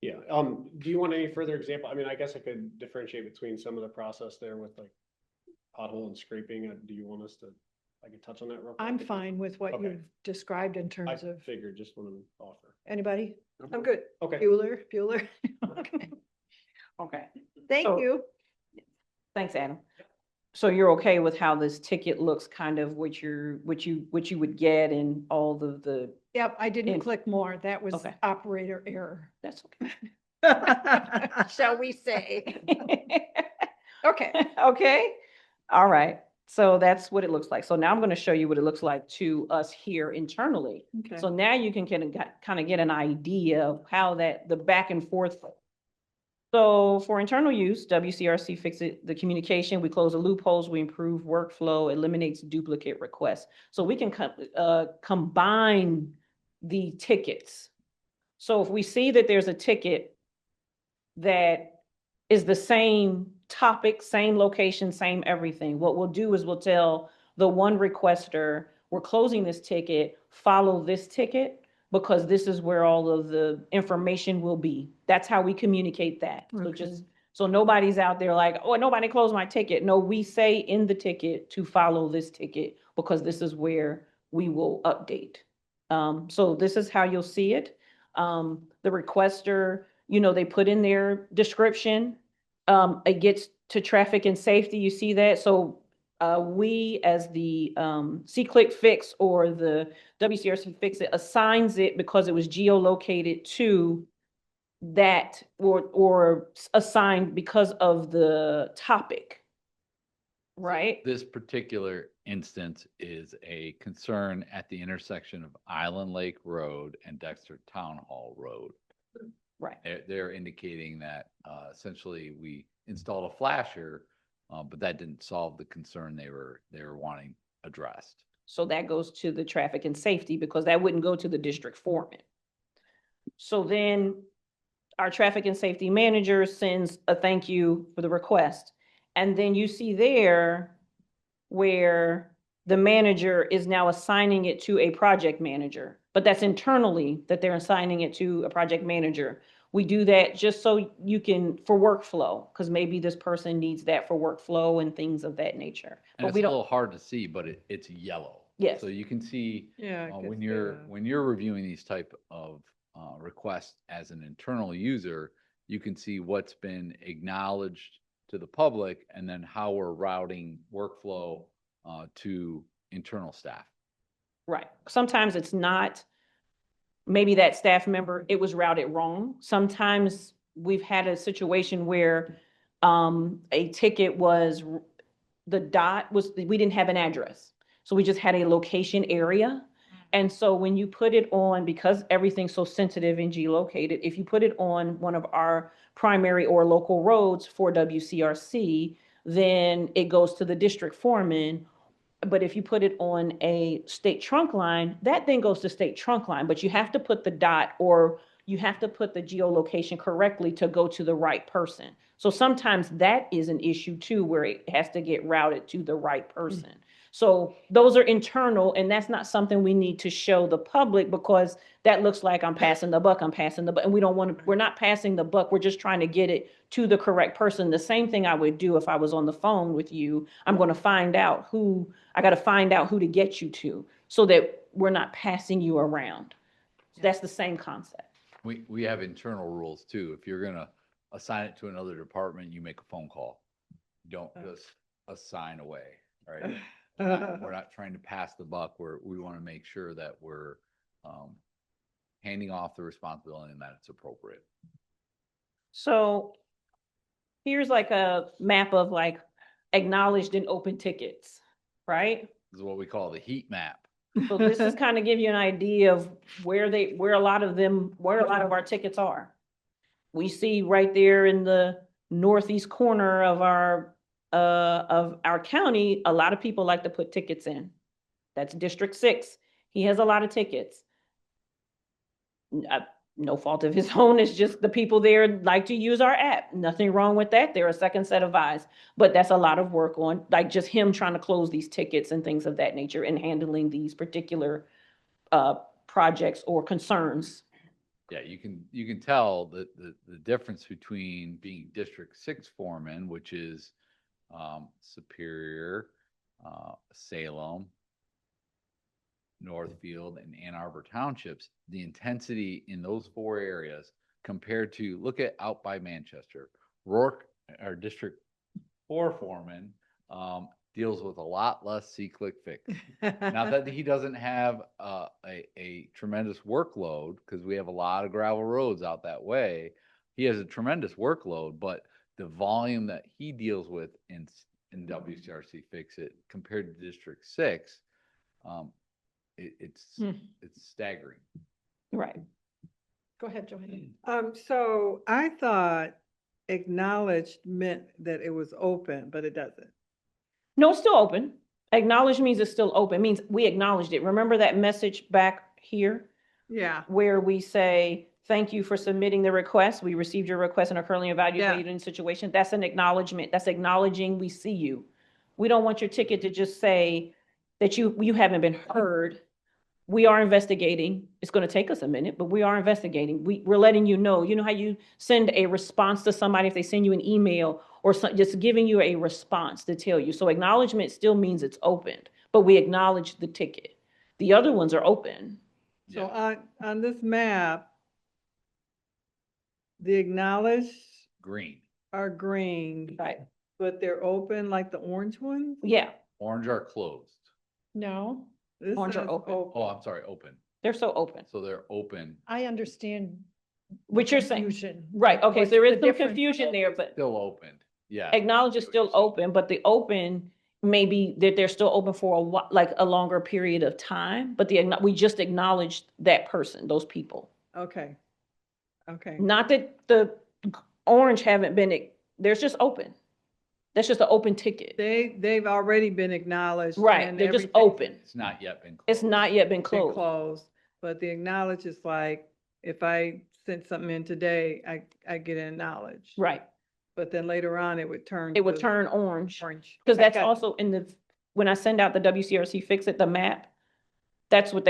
Yeah, do you want any further example? I mean, I guess I could differentiate between some of the process there with like pothole and scraping. Do you want us to, I could touch on that real quick? I'm fine with what Okay. you've described in I terms of, figured, just want to offer. anybody? I'm good. Okay. Bueller. Okay. Okay. Thank So- you. Thanks, Adam. So you're okay with how this ticket looks, kind of what you would get and all the, Yep, I didn't In- click more. That was Okay. operator error. that's okay. Shall we say? Okay. Okay, all right. So that's what it looks like. So now I'm going to show you what it looks like to us here internally. Okay. So now you can kind of get an idea of how the back and forth. So for internal use, WCRC fixes the communication, we close the loopholes, we improve workflow, eliminates duplicate requests. So we can combine the tickets. So if we see that there's a ticket that is the same topic, same location, same everything, what we'll do is we'll tell the one requester, we're closing this ticket, follow this ticket, because this is where all of the information will be. That's how we communicate that. So Okay. so nobody's out there like, oh, nobody closed my ticket. No, we say in the ticket to follow this ticket because this is where we will update. So this is how you'll see it. The requester, they put in their description. It gets to traffic and safety. You see that? So we as the C-Click Fix or the WCRC Fix It assigns it because it was geolocated to that or assigned because of the topic. Right? This particular instance is a concern at the intersection of Island Lake Road and Dexter Town Hall Road. Right. They're indicating that essentially we installed a flasher, but that didn't solve the concern they were wanting addressed. So that goes to the traffic and safety because that wouldn't go to the district foreman. So then our traffic and safety manager sends a thank you for the request. And then you see there where the manager is now assigning it to a project manager, but that's internally that they're assigning it to a project manager. We do that just so you can, for workflow, because maybe this person needs that for workflow and things of that nature. And But it's we a don't, little hard to see, but it's yellow. Yes. So you can see Yeah. I when could see you're that. when you're reviewing these type of requests as an internal user, you can see what's been acknowledged to the public and then how we're routing workflow to internal staff. right. Sometimes it's not, maybe that staff member, it was routed wrong. Sometimes we've had a situation where a ticket was, the dot was, we didn't have an address. So we just had a location area. And so when you put it on, because everything's so sensitive and geolocated, if you put it on one of our primary or local roads for WCRC, then it goes to the district foreman. But if you put it on a state trunk line, that then goes to state trunk line, but you have to put the dot or you have to put the geolocation correctly to go to the right person. So sometimes that is an issue too, where it has to get routed to the right person. So those are internal, and that's not something we need to show the public, because that looks like I'm passing the buck, and we don't want to, we're not passing the buck, we're just trying to get it to the correct person. The same thing I would do if I was on the phone with you. I got to find out who to get you to, so that we're not passing you around. That's the same concept. We have internal rules too. If you're gonna assign it to another department, you make a phone call. Don't just assign away, right? We're not trying to pass the buck. We want to make sure that we're handing off the responsibility and that it's appropriate. So here's like a map of like acknowledged and open tickets, right? This is what we call the heat map. So this is kind of give you an idea of where a lot of our tickets are. We see right there in the northeast corner of our county, a lot of people like to put tickets in. That's District 6. He has a lot of tickets. No fault of his own. It's just the people there like to use our app. Nothing wrong with that. They're a second set of eyes, but that's a lot of work on like just him trying to close these tickets and things of that nature and handling these particular projects or concerns. Yeah, you can tell the difference between being District 6 foreman, which is Superior, Salem, Northfield, and Ann Arbor townships. The intensity in those 4 areas compared to, look at out by Manchester. Rourke, our District 4 foreman, deals with a lot less see-click fix. Not that he doesn't have a tremendous workload, because we have a lot of gravel roads out that way. He has a tremendous workload, but the volume that he deals with in WCRC Fix It compared to District 6, it's staggering. Right. Go ahead, Joanne. So I thought acknowledged meant that it was open, but it doesn't. No, it's still open. Acknowledge means it's still open, means we acknowledged it. Remember that message back here Yeah. where we say, thank you for submitting the request. We received your request and are currently evaluating the situation. That's an acknowledgement. That's acknowledging we see you. We don't want your ticket to just say that you haven't been heard. We are investigating. It's going to take us a minute, but we are investigating. We're letting you know. You know how you send a response to somebody if they send you an email or just giving you a response to tell you. So acknowledgement still means it's opened, but we acknowledge the ticket. The other ones are open. So on this map, the acknowledged Green. are green, Right. but they're open like the orange ones? Yeah, Orange are closed. No, This Orange are says open. Oh, I'm sorry, open. they're so open. So they're open, I understand. What you're saying. Confusion. Right, okay, What's so there is the some difference? confusion there, but still opened. Yeah. acknowledge is still open, but the open may be that they're still open for a while, like a longer period of time, but we just acknowledged that person, those people. Okay. Okay. Not that the orange haven't been, there's just open. That's just an open ticket. They've already been acknowledged. Right, and they're just everything open. It's not yet been closed. It's not yet been been closed. closed, but the acknowledge is like, if I sent something in today, I get acknowledged. Right, But then later on, it would turn. it would to turn orange. Orange. Because that's Okay. also when I send out the WCRC Fix It, the map, that's what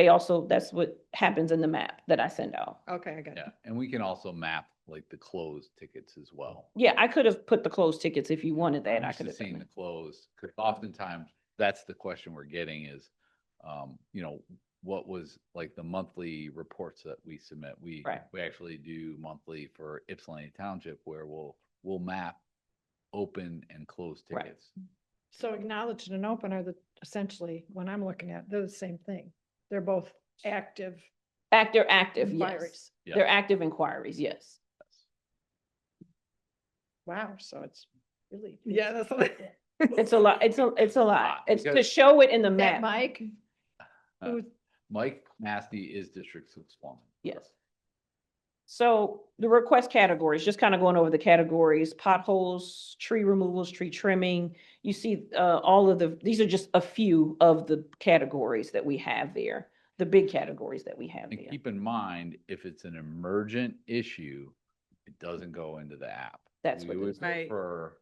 happens in the map that I send out. Okay, I got it. Yeah, and we can also map like the closed tickets as well. Yeah, I could have put the closed tickets if you wanted that. I Used could to have seeing done the that. closed, because oftentimes that's the question we're getting is, what was like the monthly reports that we submit? We Right. actually do monthly for Ypsilanti Township where we'll map open and closed Right. tickets. So acknowledged and open are essentially, when I'm looking at, they're the same thing. They're both active They're active, yes. inquiries. Yeah. They're active inquiries, yes. Wow, so it's really. Yeah, that's what. It's a lot, it's a lot. It's to Because- show it in the That map. Mike? Uh, Who's- Mike Nasty is District 6 foreman. Yes. So the request categories, just kind of going over the categories, potholes, tree removals, tree trimming. You see, these are just a few of the categories that we have there, the big categories that we have And there. keep in mind, if it's an emergent issue, it doesn't go into the app. That's We what would this is. Right. prefer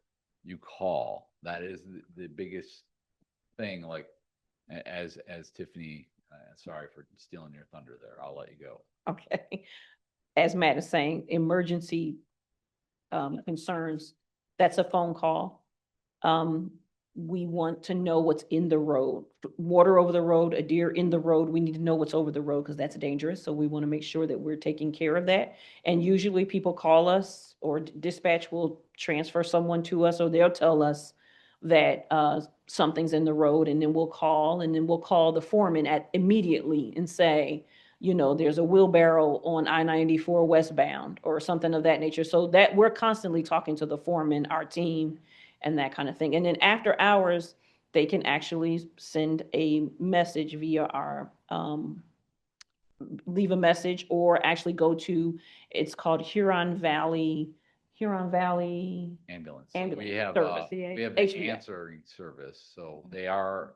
you call. That is the biggest thing. Like As Tiffany, sorry for stealing your thunder there. I'll let you go. Okay. As Matt is saying, emergency concerns, that's a phone call. We want to know what's in the road. Water over the road, a deer in the road, we need to know what's over the road because that's dangerous. So we want to make sure that we're taking care of that. And usually people call us or dispatch will transfer someone to us, or they'll tell us that something's in the road, and then we'll call the foreman immediately and say, you know, there's a wheelbarrow on I-94 westbound or something of that nature. So that we're constantly talking to the foreman, our team, and that kind of thing. And then after hours, they can actually send a message via our, leave a message, or actually go to, it's called Huron Valley Ambulance. Ambulance We have, service. we have the HVA. answering service, so they are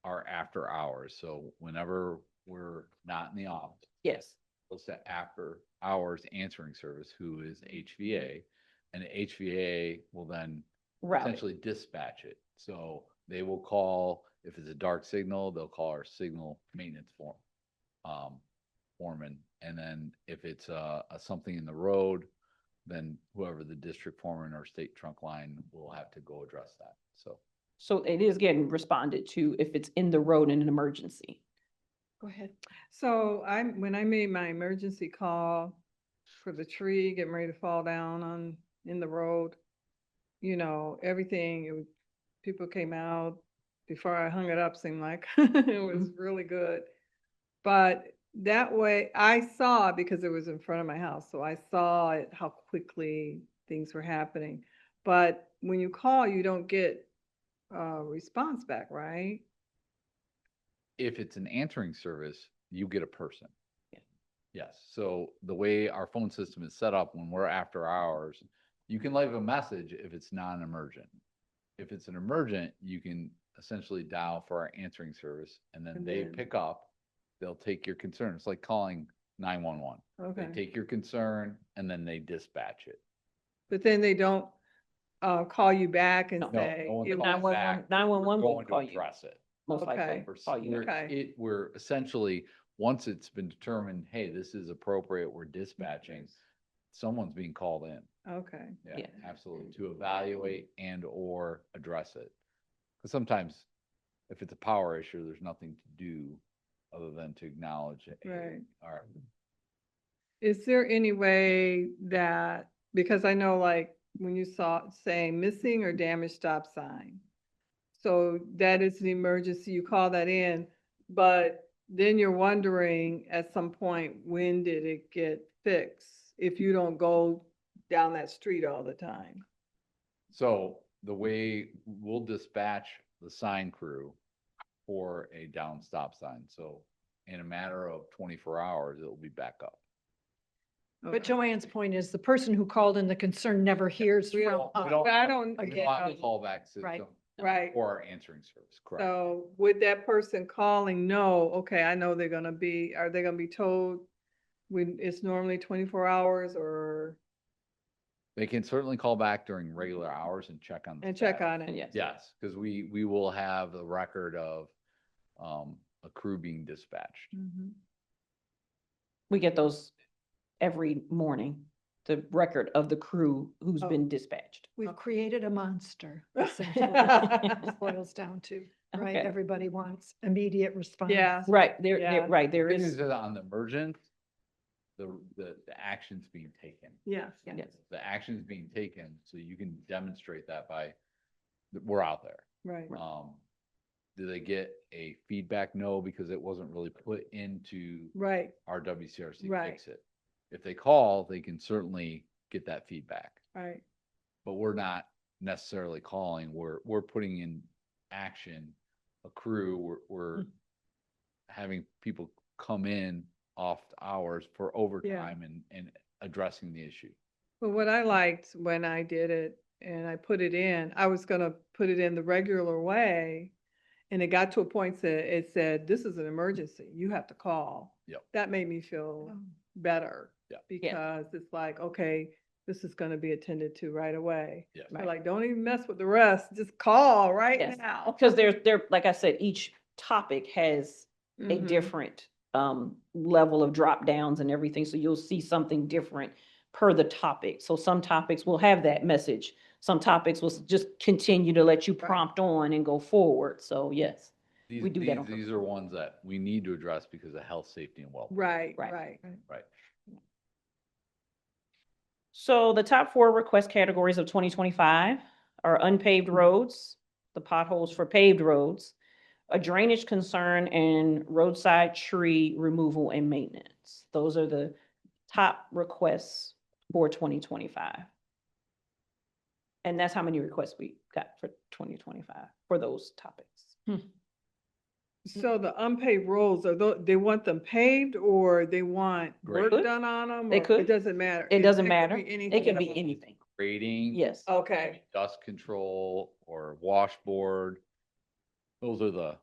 after hours. So whenever we're not in the office, Yes, it's the after hours answering service, who is HVA, and the HVA will then route. essentially dispatch it. So they will call, if it's a dark signal, they'll call our signal maintenance foreman. And then if it's a something in the road, then whoever the district foreman or state trunk line will have to go address that. So it is getting responded to if it's in the road in an emergency. Go ahead. So when I made my emergency call for the tree getting ready to fall down in the road, you know, everything, people came out before I hung it up, seemed like it was really good. But that way I saw, because it was in front of my house, so I saw it, how quickly things were happening. But when you call, you don't get a response back, right? If it's an answering service, you get a person. Yeah. Yes, so the way our phone system is set up, when we're after hours, you can leave a message if it's non-emergent. If it's an emergent, you can essentially dial for our answering service, and then And they then- pick up, they'll take your concern. It's like calling 911. They Okay. take your concern and then they dispatch it. But then they don't call you back and No, say. no one it calls was- back. 911 will Going to call you, address it. most likely. Okay. Call you. We're essentially, once it's been determined, hey, this is appropriate, we're dispatching, someone's being called in. Okay. Yeah, Yeah. absolutely, to evaluate and or address it. Because sometimes if it's a power issue, there's nothing to do other than to acknowledge it. Right. Or Is there any way that, because I know like when you saw saying missing or damaged stop sign. So that is an emergency, you call that in, but then you're wondering at some point, when did it get fixed? If you don't go down that street all the time. So the way we'll dispatch the sign crew for a down stop sign, so in a matter of 24 hours, it'll be back up. But Okay. Joanne's point is the person who called in the concern never hears We from don't- us. We don't- But I don't, We Again, don't have a yeah, callback Right. system right. for our answering service, correct? So would that person calling know, okay, I know are they gonna be told when it's normally 24 hours or, They can certainly call back during regular hours and check on. the and check status. on it? Yes. Yes, because we will have a record of a crew being dispatched. Mhm. We get those every morning, the record of the crew who's Oh. been dispatched. We've created a monster, essentially, what it boils down to, right? Okay. Everybody wants immediate response. Yeah. Right, Yeah. right, there Good news is, is on the emergent, the action's being taken. Yes. yes, The action's being taken, so you can demonstrate that by, we're out there. Right. Do they get a feedback? No, because it wasn't really put into Right. our WCRC Right. fix it. If they call, they can certainly get that feedback, Right. but we're not necessarily calling, we're putting in action a crew, we're having people come in off hours for overtime and addressing the issue. But what I liked when I did it and I put it in, I was gonna put it in the regular way. And it got to a point that it said, this is an emergency, you have to call. Yep. That made me feel better. Yep. Because it's like, okay, this is gonna be attended to right away. Yes. So like, don't even mess with the rest, just call right Yes. now. because they're, like I said, each topic has a Mhm. different level of drop downs and everything. So you'll see something different per the topic. So some topics will have that message. Some topics will just continue to let you prompt on and go forward. So yes, These, we do that on these are ones that we need to address because of health, safety and welfare. Right, Right. right. Right. So the top 4 request categories of 2025 are unpaved roads, the potholes for paved roads, a drainage concern, and roadside tree removal and maintenance. Those are the top requests for 2025. And that's how many requests we got for 2025 for those topics. So the unpaved roads, they want them paved or they want work Graded. done on them? They could. It doesn't matter. It doesn't could matter. be It anything can be else. anything. Grading. Yes. Okay, Dust control or washboard. Those are the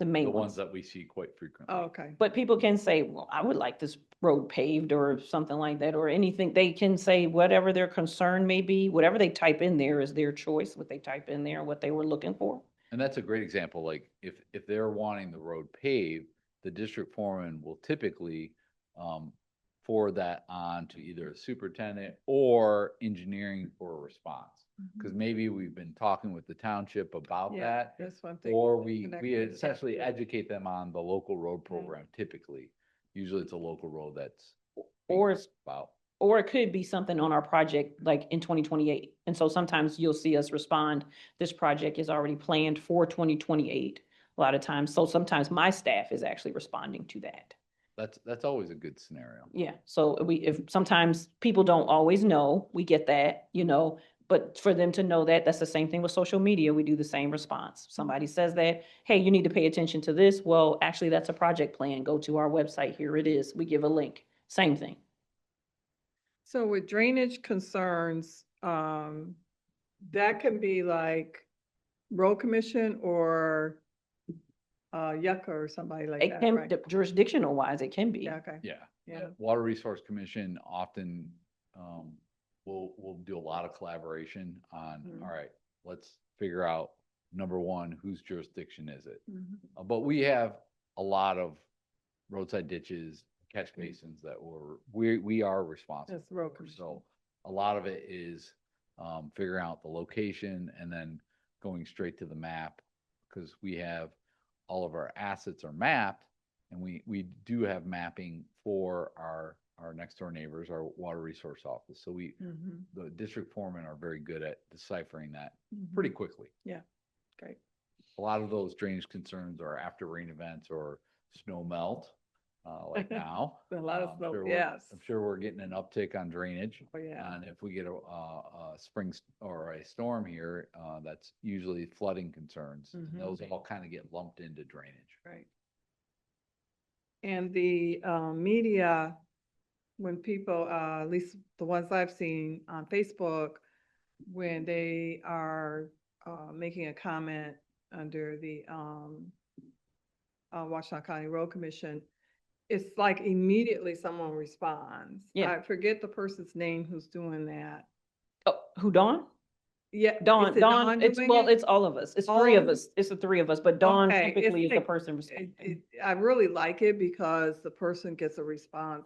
The main ones ones. that we see quite frequently. okay. But people can say, well, I would like this road paved or something like that, or anything. They can say whatever their concern may be, whatever they type in there is their choice, what they type in there, what they were looking for. And that's a great example, like if they're wanting the road paved, the district foreman will typically forward that on to either a superintendent or engineering for a response. Because maybe we've been talking with the township about Yeah, that, that's one thing. or we Connect with the essentially township. educate them on the local road program typically. Usually it's a local road that's Or it's about. Or it could be something on our project like in 2028. And so sometimes you'll see us respond, this project is already planned for 2028 a lot of times. So sometimes my staff is actually responding to that. That's always a good scenario. Yeah, so if sometimes people don't always know, we get that, but for them to know that, that's the same thing with social media. We do the same response. Somebody says that, hey, you need to pay attention to this. Well, actually, that's a project plan. Go to our website. Here it is. We give a link. Same thing. So with drainage concerns, that can be like road commission or Yucca or somebody like It that, can, right? jurisdictional wise, it can be. Yeah, okay. Yeah. Yeah. Water Resource Commission often will do a lot of collaboration on, Mhm. all right, let's figure out, number one, whose jurisdiction is it? Mhm. But we have a lot of roadside ditches, catch basins that we are responsible That's road for. commission. So a lot of it is figuring out the location and then going straight to the map, because we have all of our assets are mapped, and we do have mapping for our next door neighbors, our water resource office. So Mhm. the district foremen are very good at deciphering that Mhm. pretty quickly. Yeah, great. A lot of those drainage concerns are after rain events or snow melt, like now. A lot of I'm snow, sure yes. I'm sure we're getting an uptick on drainage. Oh, yeah. And if we get a spring or a storm here, that's usually flooding concerns. And Mhm. those all kind of get lumped into drainage. Right. And the media, when people, at least the ones I've seen on Facebook, when they are making a comment under the Washtenaw County Road Commission, it's like immediately someone responds. Yeah. I forget the person's name who's doing that. Oh, who, Dawn? Yeah. Dawn, is it it's, doing well, it? it's all of us. It's All three of of us. It's the three of us, but Dawn Okay, it's typically is the like- person responding. I really like it because the person gets a response.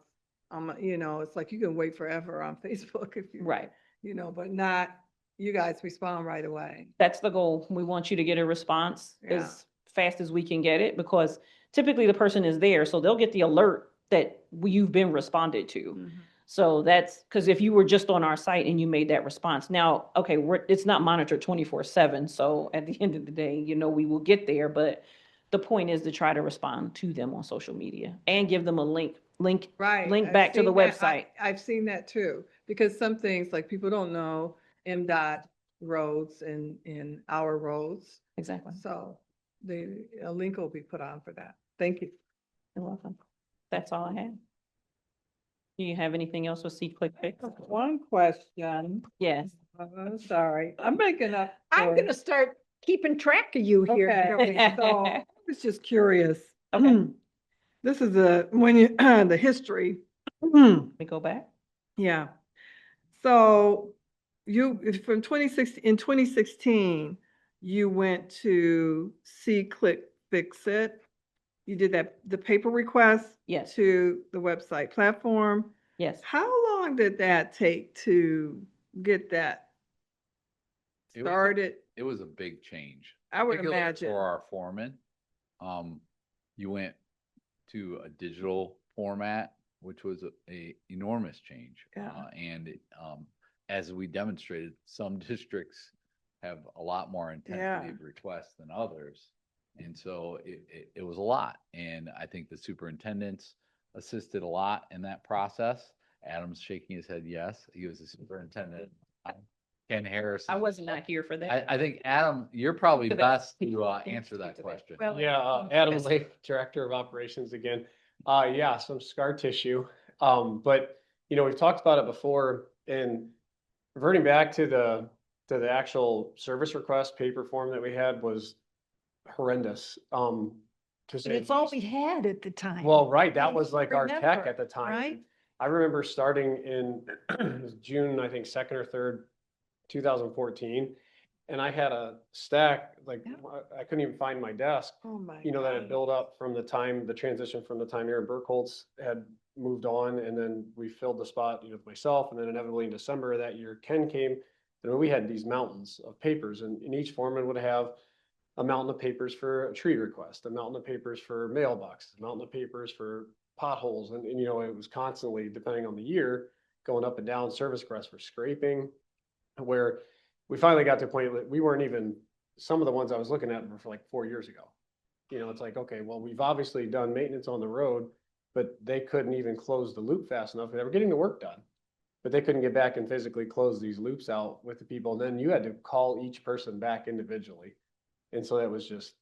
It's like you can wait forever on Facebook if you, Right. but not, you guys respond right away. That's the goal. We want you to get a response Yeah. as fast as we can get it, because typically the person is there, so they'll get the alert that you've been responded to. Mhm. So that's, because if you were just on our site and you made that response, now, okay, it's not monitored 24/7, so at the end of the day, we will get there, but the point is to try to respond to them on social media and give them a link Right. link I've back to the seen that. website. I've seen that too, because some things like people don't know MDOT roads and our roads. Exactly. So a link will be put on for that. Thank you. You're welcome. That's all I have. Do you have anything else with See Click Fix? One question. Yes. I'm sorry. I'm making up. I'm for- going to start keeping track of you here. Okay, so I was just curious. Okay. This is the history. Let me go back. Yeah. So from in 2016, you went to See Click Fix It. You did that, the paper request Yes, to the website platform. yes. How long did that take to get that It was a- started? It was a big change. I would particularly imagine. For our foreman, you went to a digital format, which was a enormous change. Yeah. As we demonstrated, some districts have a lot more intensity of requests than others. And so it was a lot. And I think the superintendents assisted a lot in that process. Adam's shaking his head, yes, he was the superintendent. Ken Harris. I was not here for that. I think, Adam, you're probably To that. best to answer that To that. question. Well, Yeah, Adam Lake, Director of Operations again. Yeah, some scar tissue. But, we've talked about it before, and reverting back to the actual service request paper form that we had was horrendous. To But say it's all we had at the time. Well, right, that was like our tech Remember, at the time. right? I remember starting in June, I think, 2nd or 3rd, 2014. And I had a stack, like, Yeah. I couldn't even find my desk, Oh my that had God. built up from the transition from the time Aaron Burkholz had moved on. And then we filled the spot, with myself. And then inevitably in December of that year, Ken came. And we had these mountains of papers, and each foreman would have a mountain of papers for a tree request, a mountain of papers for mailboxes, a mountain of papers for potholes. And it was constantly, depending on the year, going up and down service requests for scraping, where we finally got to a point that we weren't even, some of the ones I was looking at were for like 4 years ago. It's like, okay, well, we've obviously done maintenance on the road, but they couldn't even close the loop fast enough. They were getting the work done, but they couldn't get back and physically close these loops out with the people. And then you had to call each person back individually. And so that was just,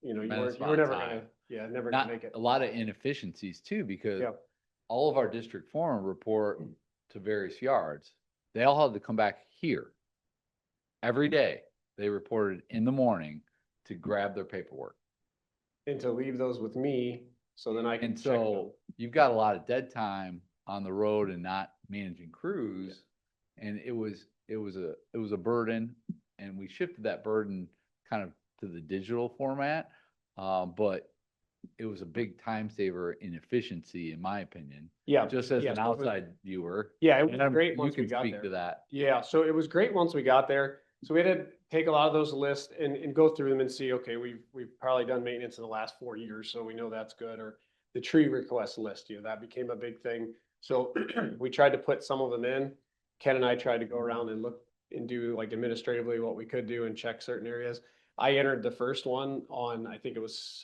you were Tremendous never amount of gonna, time. never Not gonna make it. a lot of inefficiencies too, because Yeah. all of our district foremen report to various yards. They all had to come back here. Every day, they reported in the morning to grab their paperwork. And to leave those with me, so then I can And check them. so you've got a lot of dead time on the road and not managing crews. And it was a burden, and we shifted that burden kind of to the digital format. But it was a big time saver in efficiency, in my opinion, Yeah. just as yeah, an so it was- outside viewer. Yeah, it was And great you once we can got speak there. to that. Yeah, so it was great once we got there. So we had to take a lot of those lists and go through them and see, okay, we've probably done maintenance in the last 4 years, so we know that's good. Or the tree request list, that became a big thing. So we tried to put some of them in. Ken and I tried to go around and look and do like administratively what we could do and check certain areas. I entered the first one on, I think it was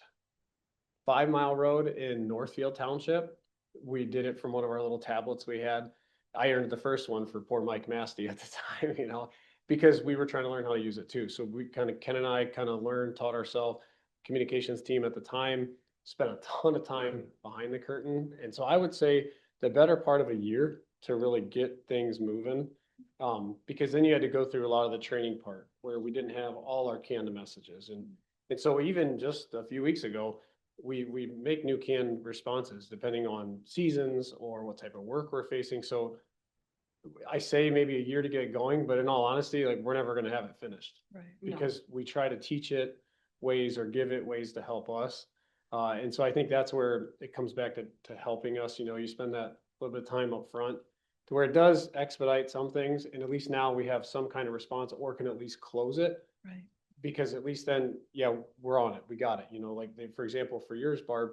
5 Mile Road in Northfield Township. We did it from one of our little tablets we had. I entered the first one for poor Mike Masty at the time, because we were trying to learn how to use it too. So Ken and I learned, taught ourselves. Communications team at the time spent a ton of time behind the curtain. And so I would say the better part of a year to really get things moving. Because then you had to go through a lot of the training part where we didn't have all our canned messages. And so even just a few weeks ago, we make new canned responses depending on seasons or what type of work we're facing. So I say maybe a year to get it going, but in all honesty, like, we're never going to have it finished Right. because we try to teach it ways or give it ways to help us. And so I think that's where it comes back to helping us. You spend that little bit of time up front to where it does expedite some things. And at least now we have some kind of response or can at least close it. Right. Because at least then, yeah, we're on it. We got it. Like for example, for yours, Barb,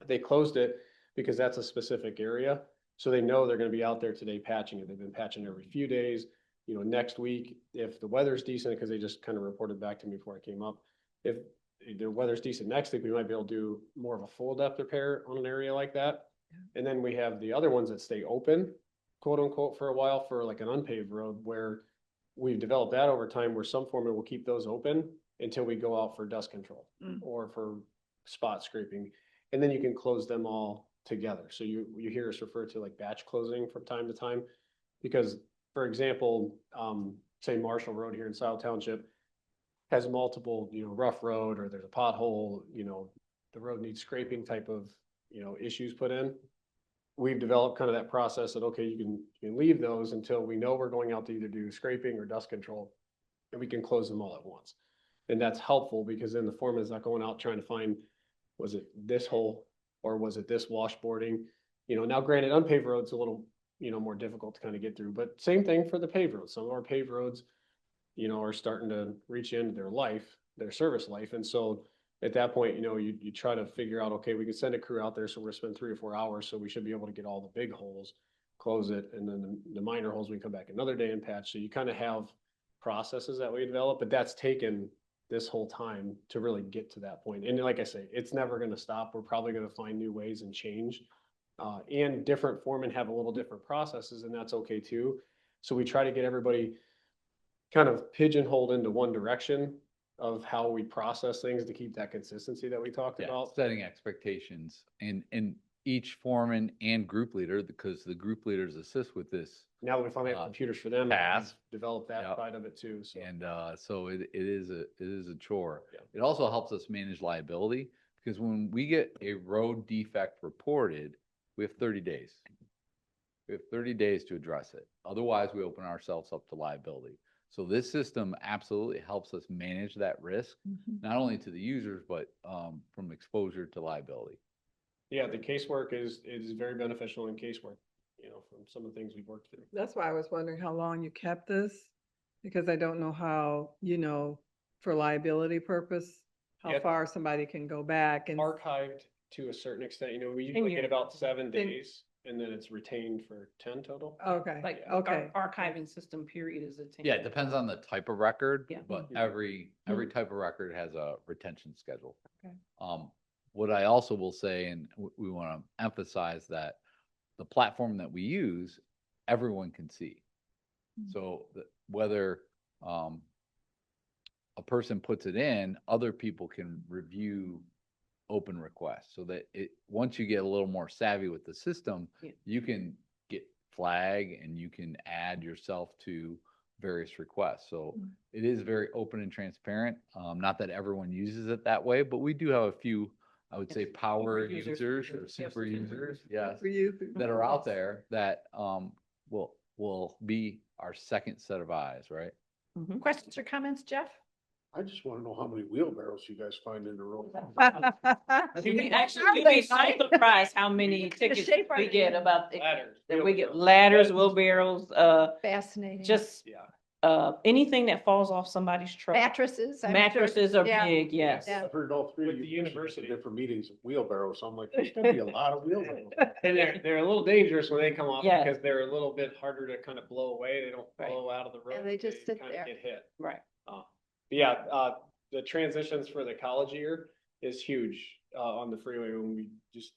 they closed it because that's a specific area. So they know they're going to be out there today patching it. They've been patching every few days. Next week, if the weather's decent, because they just kind of reported back to me before I came up, if the weather's decent next week, we might be able to do more of a full depth repair on an area like that. Yeah. And then we have the other ones that stay open, quote unquote, for a while for like an unpaved road where we've developed that over time where some foremen will keep those open until we go out for dust control or for spot scraping. And then you can close them all together. So you hear us refer to like batch closing from time to time, because for example, say Marshall Road here in South Township has multiple, rough road, or there's a pothole, the road needs scraping type of, issues put in. We've developed kind of that process that, okay, you can leave those until we know we're going out to either do scraping or dust control, and we can close them all at once. And that's helpful because then the foreman is not going out trying to find, was it this hole or was it this washboarding? You know, now granted, unpaved roads a little, more difficult to kind of get through, but same thing for the paved roads. Some of our paved roads, are starting to reach into their life, their service life. And so at that point, you try to figure out, okay, we can send a crew out there, so we're gonna spend 3 or 4 hours, so we should be able to get all the big holes, close it, and then the minor holes, we come back another day and patch. So you kind of have processes that we develop, but that's taken this whole time to really get to that point. And like I say, it's never gonna stop. We're probably gonna find new ways and change. And different foremen have a little different processes, and that's okay too. So we try to get everybody kind of pigeonholed into one direction of how we process things to keep that consistency that we talked Yeah, about. setting expectations and each foreman and group leader, because the group leaders assist with this. Now that we finally have computers for them, task. develop that Yep. side of it too. So And so it is a chore. Yeah. It also helps us manage liability, because when we get a road defect reported, we have 30 days. We have 30 days to address it. Otherwise, we open ourselves up to liability. So this system absolutely helps us manage that risk, not only to the users, but from exposure to liability. yeah, the casework is very beneficial in casework, from some of the things we've worked through. That's why I was wondering how long you kept this, because I don't know how, for liability purpose, how Yeah. far somebody can go back and. Archived to a certain extent, we usually get years. about 7 Then- days, and then it's retained for 10 total. Okay, Like, okay. our archiving system period is a 10. Yeah, it depends on the type of record, Yeah. but Mhm. every type of record has a retention schedule. Okay. What I also will say, and we want to emphasize that the platform that we use, everyone can see. So whether a person puts it in, other people can review open requests, so that once you get a little more savvy with the system, Yeah. you can get flag and you can add yourself to various requests. So it is very open and transparent. Not that everyone uses it that way, but we do have a few, I would say, Yes. power Super users. users or Yes. super users, yes, For you. that are out there that will be our second set of eyes, right? Questions or comments, Jeff? I just want to know how many wheelbarrows you guys find in the road. You'd be so surprised how many tickets shape are we they get in? about, Ladders. that we get ladders, wheelbarrows, Fascinating. just, Yeah. anything that falls off somebody's truck. Mattresses. I'm sure. Mattresses are Yeah. big, yes. Yeah. I've heard all three With of the you mention university. different meetings of wheelbarrows, so I'm like, there's gonna be a lot of wheelbarrows. And they're a little dangerous when they come off Yeah. because they're a little bit harder to kind of blow away. They don't Right. blow out of the road. they just sit kinda there. Get hit. Right. But yeah, the transitions for the college year is huge, on the freeway when we just,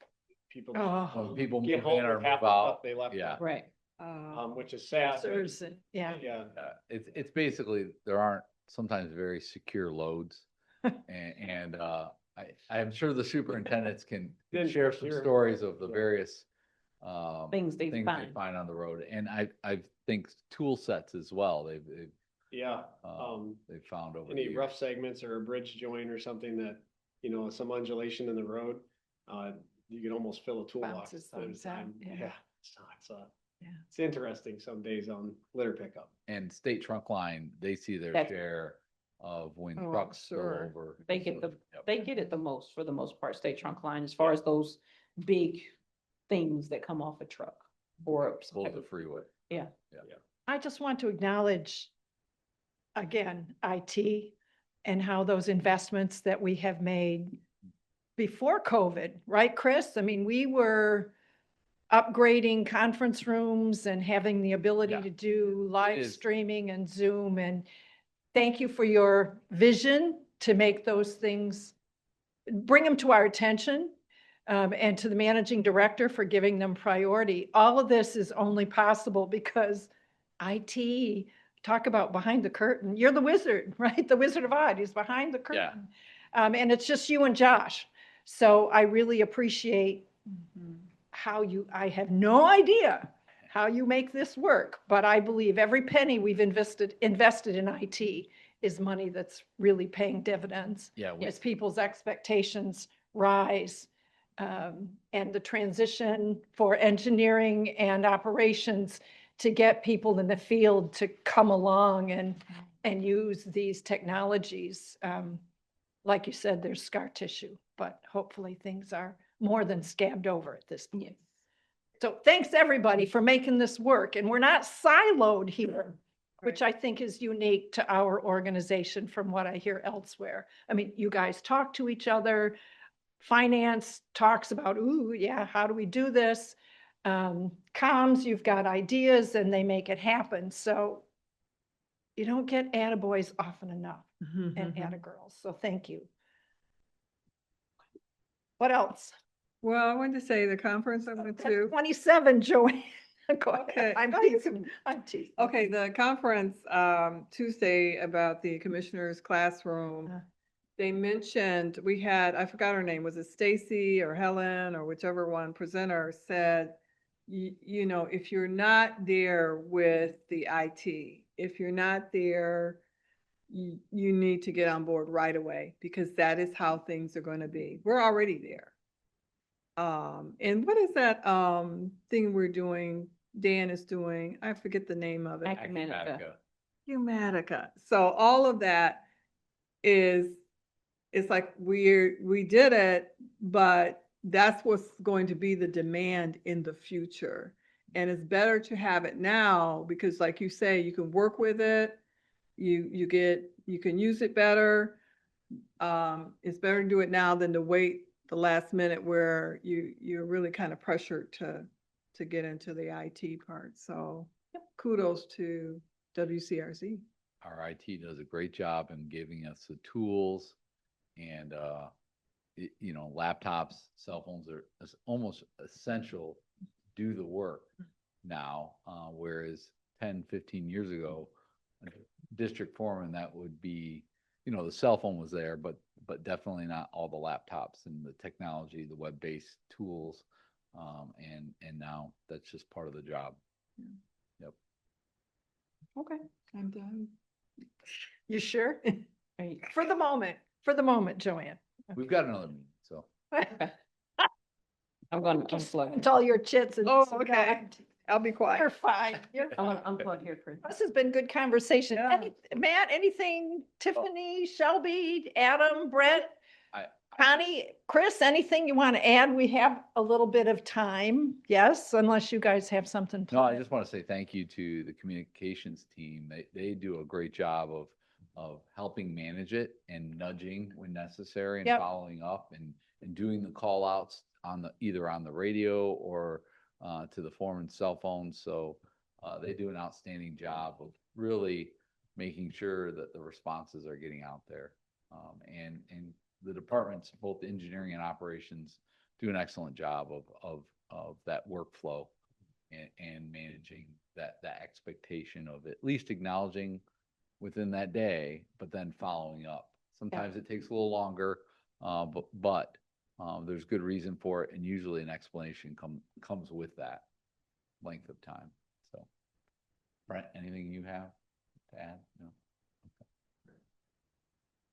people. Oh. When people Get move home in or with half move the out, stuff they left. yeah. Right. Which is sad. but- Seriously, yeah. Yeah. It's basically, there aren't sometimes very secure loads. And I'm sure the superintendents can Then share for some sure. stories of the Yeah. various Things they things they find. find on the road. And I think tool sets as well, Yeah. they've found over the Any years. rough segments or a bridge joint or something that, some undulation in the road, you can almost fill a toolbox. Bounces at a those out, time. yeah. Yeah, it's Yeah. it's interesting some days on litter pickup. And State Trunk Line, they see their That's- share of when Oh, I'm trucks go sure. over. They get So, yep. They get it the most, for the most part, state trunk line, as far as those big things that come off a truck or. some Both type the of- freeway. Yeah. I just want to acknowledge, again, IT and how those investments that we have made before COVID, right, Chris? I mean, we were upgrading conference rooms and having the ability Yeah. to do live is. streaming and Zoom. And thank you for your vision to make those things, bring them to our attention. And to the managing director for giving them priority. All of this is only possible because IT, talk about behind the curtain. You're the wizard, right? The Wizard of Oz is behind the Yeah. curtain. And it's just you and Josh. So I really appreciate how I have no idea how you make this work, but I believe every penny we've invested in IT is money that's really paying dividends Yeah, as people's expectations rise. And the transition for engineering and operations to get people in the field to come along and use these technologies. Like you said, there's scar tissue, but hopefully things are more than scabbed over at this point. So thanks, everybody, for making this work. And we're not siloed here, which I think is unique to our organization from what I hear elsewhere. I mean, you guys talk to each other. Finance talks about, ooh, yeah, how do we do this? Comms, you've got ideas and they make it happen. So you don't get attaboys often enough and attagirls. So thank you. What else? Well, I wanted to say the conference I went That's to. 27, Joanne. Go ahead. Okay. I'm teasing. I'm teasing. Okay, the conference, Tuesday about the commissioner's classroom. Uh. They mentioned, we had, I forgot her name, was it Stacy or Helen or whichever one presenter said, you know, if you're not there with the IT, if you're not there, you need to get on board right away because that is how things are going to be. We're already there. And what is that, thing we're doing, Dan is doing? I forget the name of it. Acumatica. Humatica. So all of that is, it's like we did it, but that's what's going to be the demand in the future. And it's better to have it now because like you say, you can work with it, you can use it better. It's better to do it now than to wait the last minute where you're really kind of pressured to get into the IT part. So kudos to WCRC. Our IT does a great job in giving us the tools and, you know, laptops, cell phones are almost essential to do the work now. Whereas 10, 15 years ago, a district foreman, that would be, you know, the cell phone was there, but definitely not all the laptops and the technology, the web-based tools. And now that's just part of the job. Yep. Okay, I'm done. You sure? Right. For the moment, Joanne. We've got another meeting, so. I'm going to unplug. It's all your chits and. Oh, okay. I'll be You're quiet. fine. You're I'm fine. going to unplug here, Chris. This has been good conversation. Yeah. Matt, anything, Tiffany, Shelby, Adam, Brett, Connie, Chris, anything you want to add? We have a little bit of time. Yes, unless you guys have something. No, I planned. just want to say thank you to the communications team. They do a great job of helping manage it and nudging when necessary and Yep. following up and doing the call outs either on the radio or to the foreman's cell phone. So they do an outstanding job of really making sure that the responses are getting out there. And the departments, both engineering and operations, do an excellent job of that workflow and managing that expectation of at least acknowledging within that day, but then following up. Sometimes it takes a little longer, but there's good reason for it, and usually an explanation comes with that length of time. So, Brent, anything you have to add? No.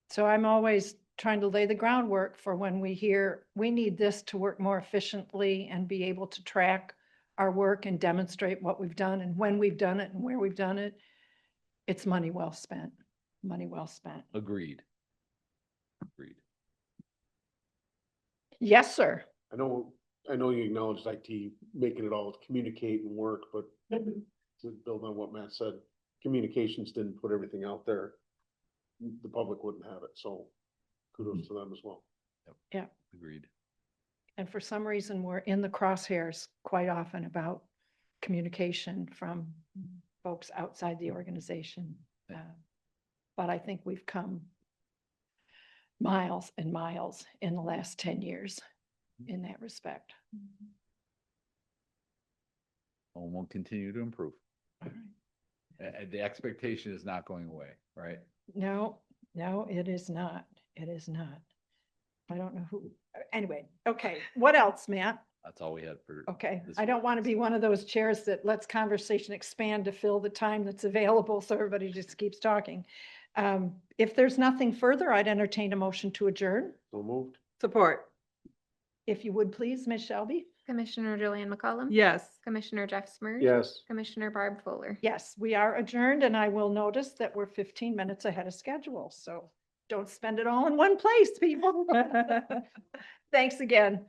So I'm always trying to lay the groundwork for when we hear, we need this to work more efficiently and be able to track our work and demonstrate what we've done and when we've done it and where we've done it. It's money well spent, money well spent. Agreed. Yes, sir. I know you acknowledged IT making it all communicate and work, but to build on what Matt said, communications didn't put everything out there. The public wouldn't have it, so kudos to them as well. Yeah. Agreed. And for some reason, we're in the crosshairs quite often about communication from folks outside the organization. But I think we've come miles and miles in the last 10 years in that respect. And we'll continue to improve. All right. The expectation is not going away, right? No, it is not. It is not. I don't know who, anyway, okay. What else, Matt? That's all we had for. Okay, this I don't week. want to be one of those chairs that lets conversation expand to fill the time that's available, so everybody just keeps talking. If there's nothing further, I'd entertain a motion to adjourn. So moved. Support. If you would please, Ms. Shelby. Commissioner Julian McCollum. Yes. Commissioner Jeff Smird. Yes. Commissioner Barb Fuller. Yes, we are adjourned, and I will notice that we're 15 minutes ahead of schedule, so don't spend it all in one place, people. Thanks again.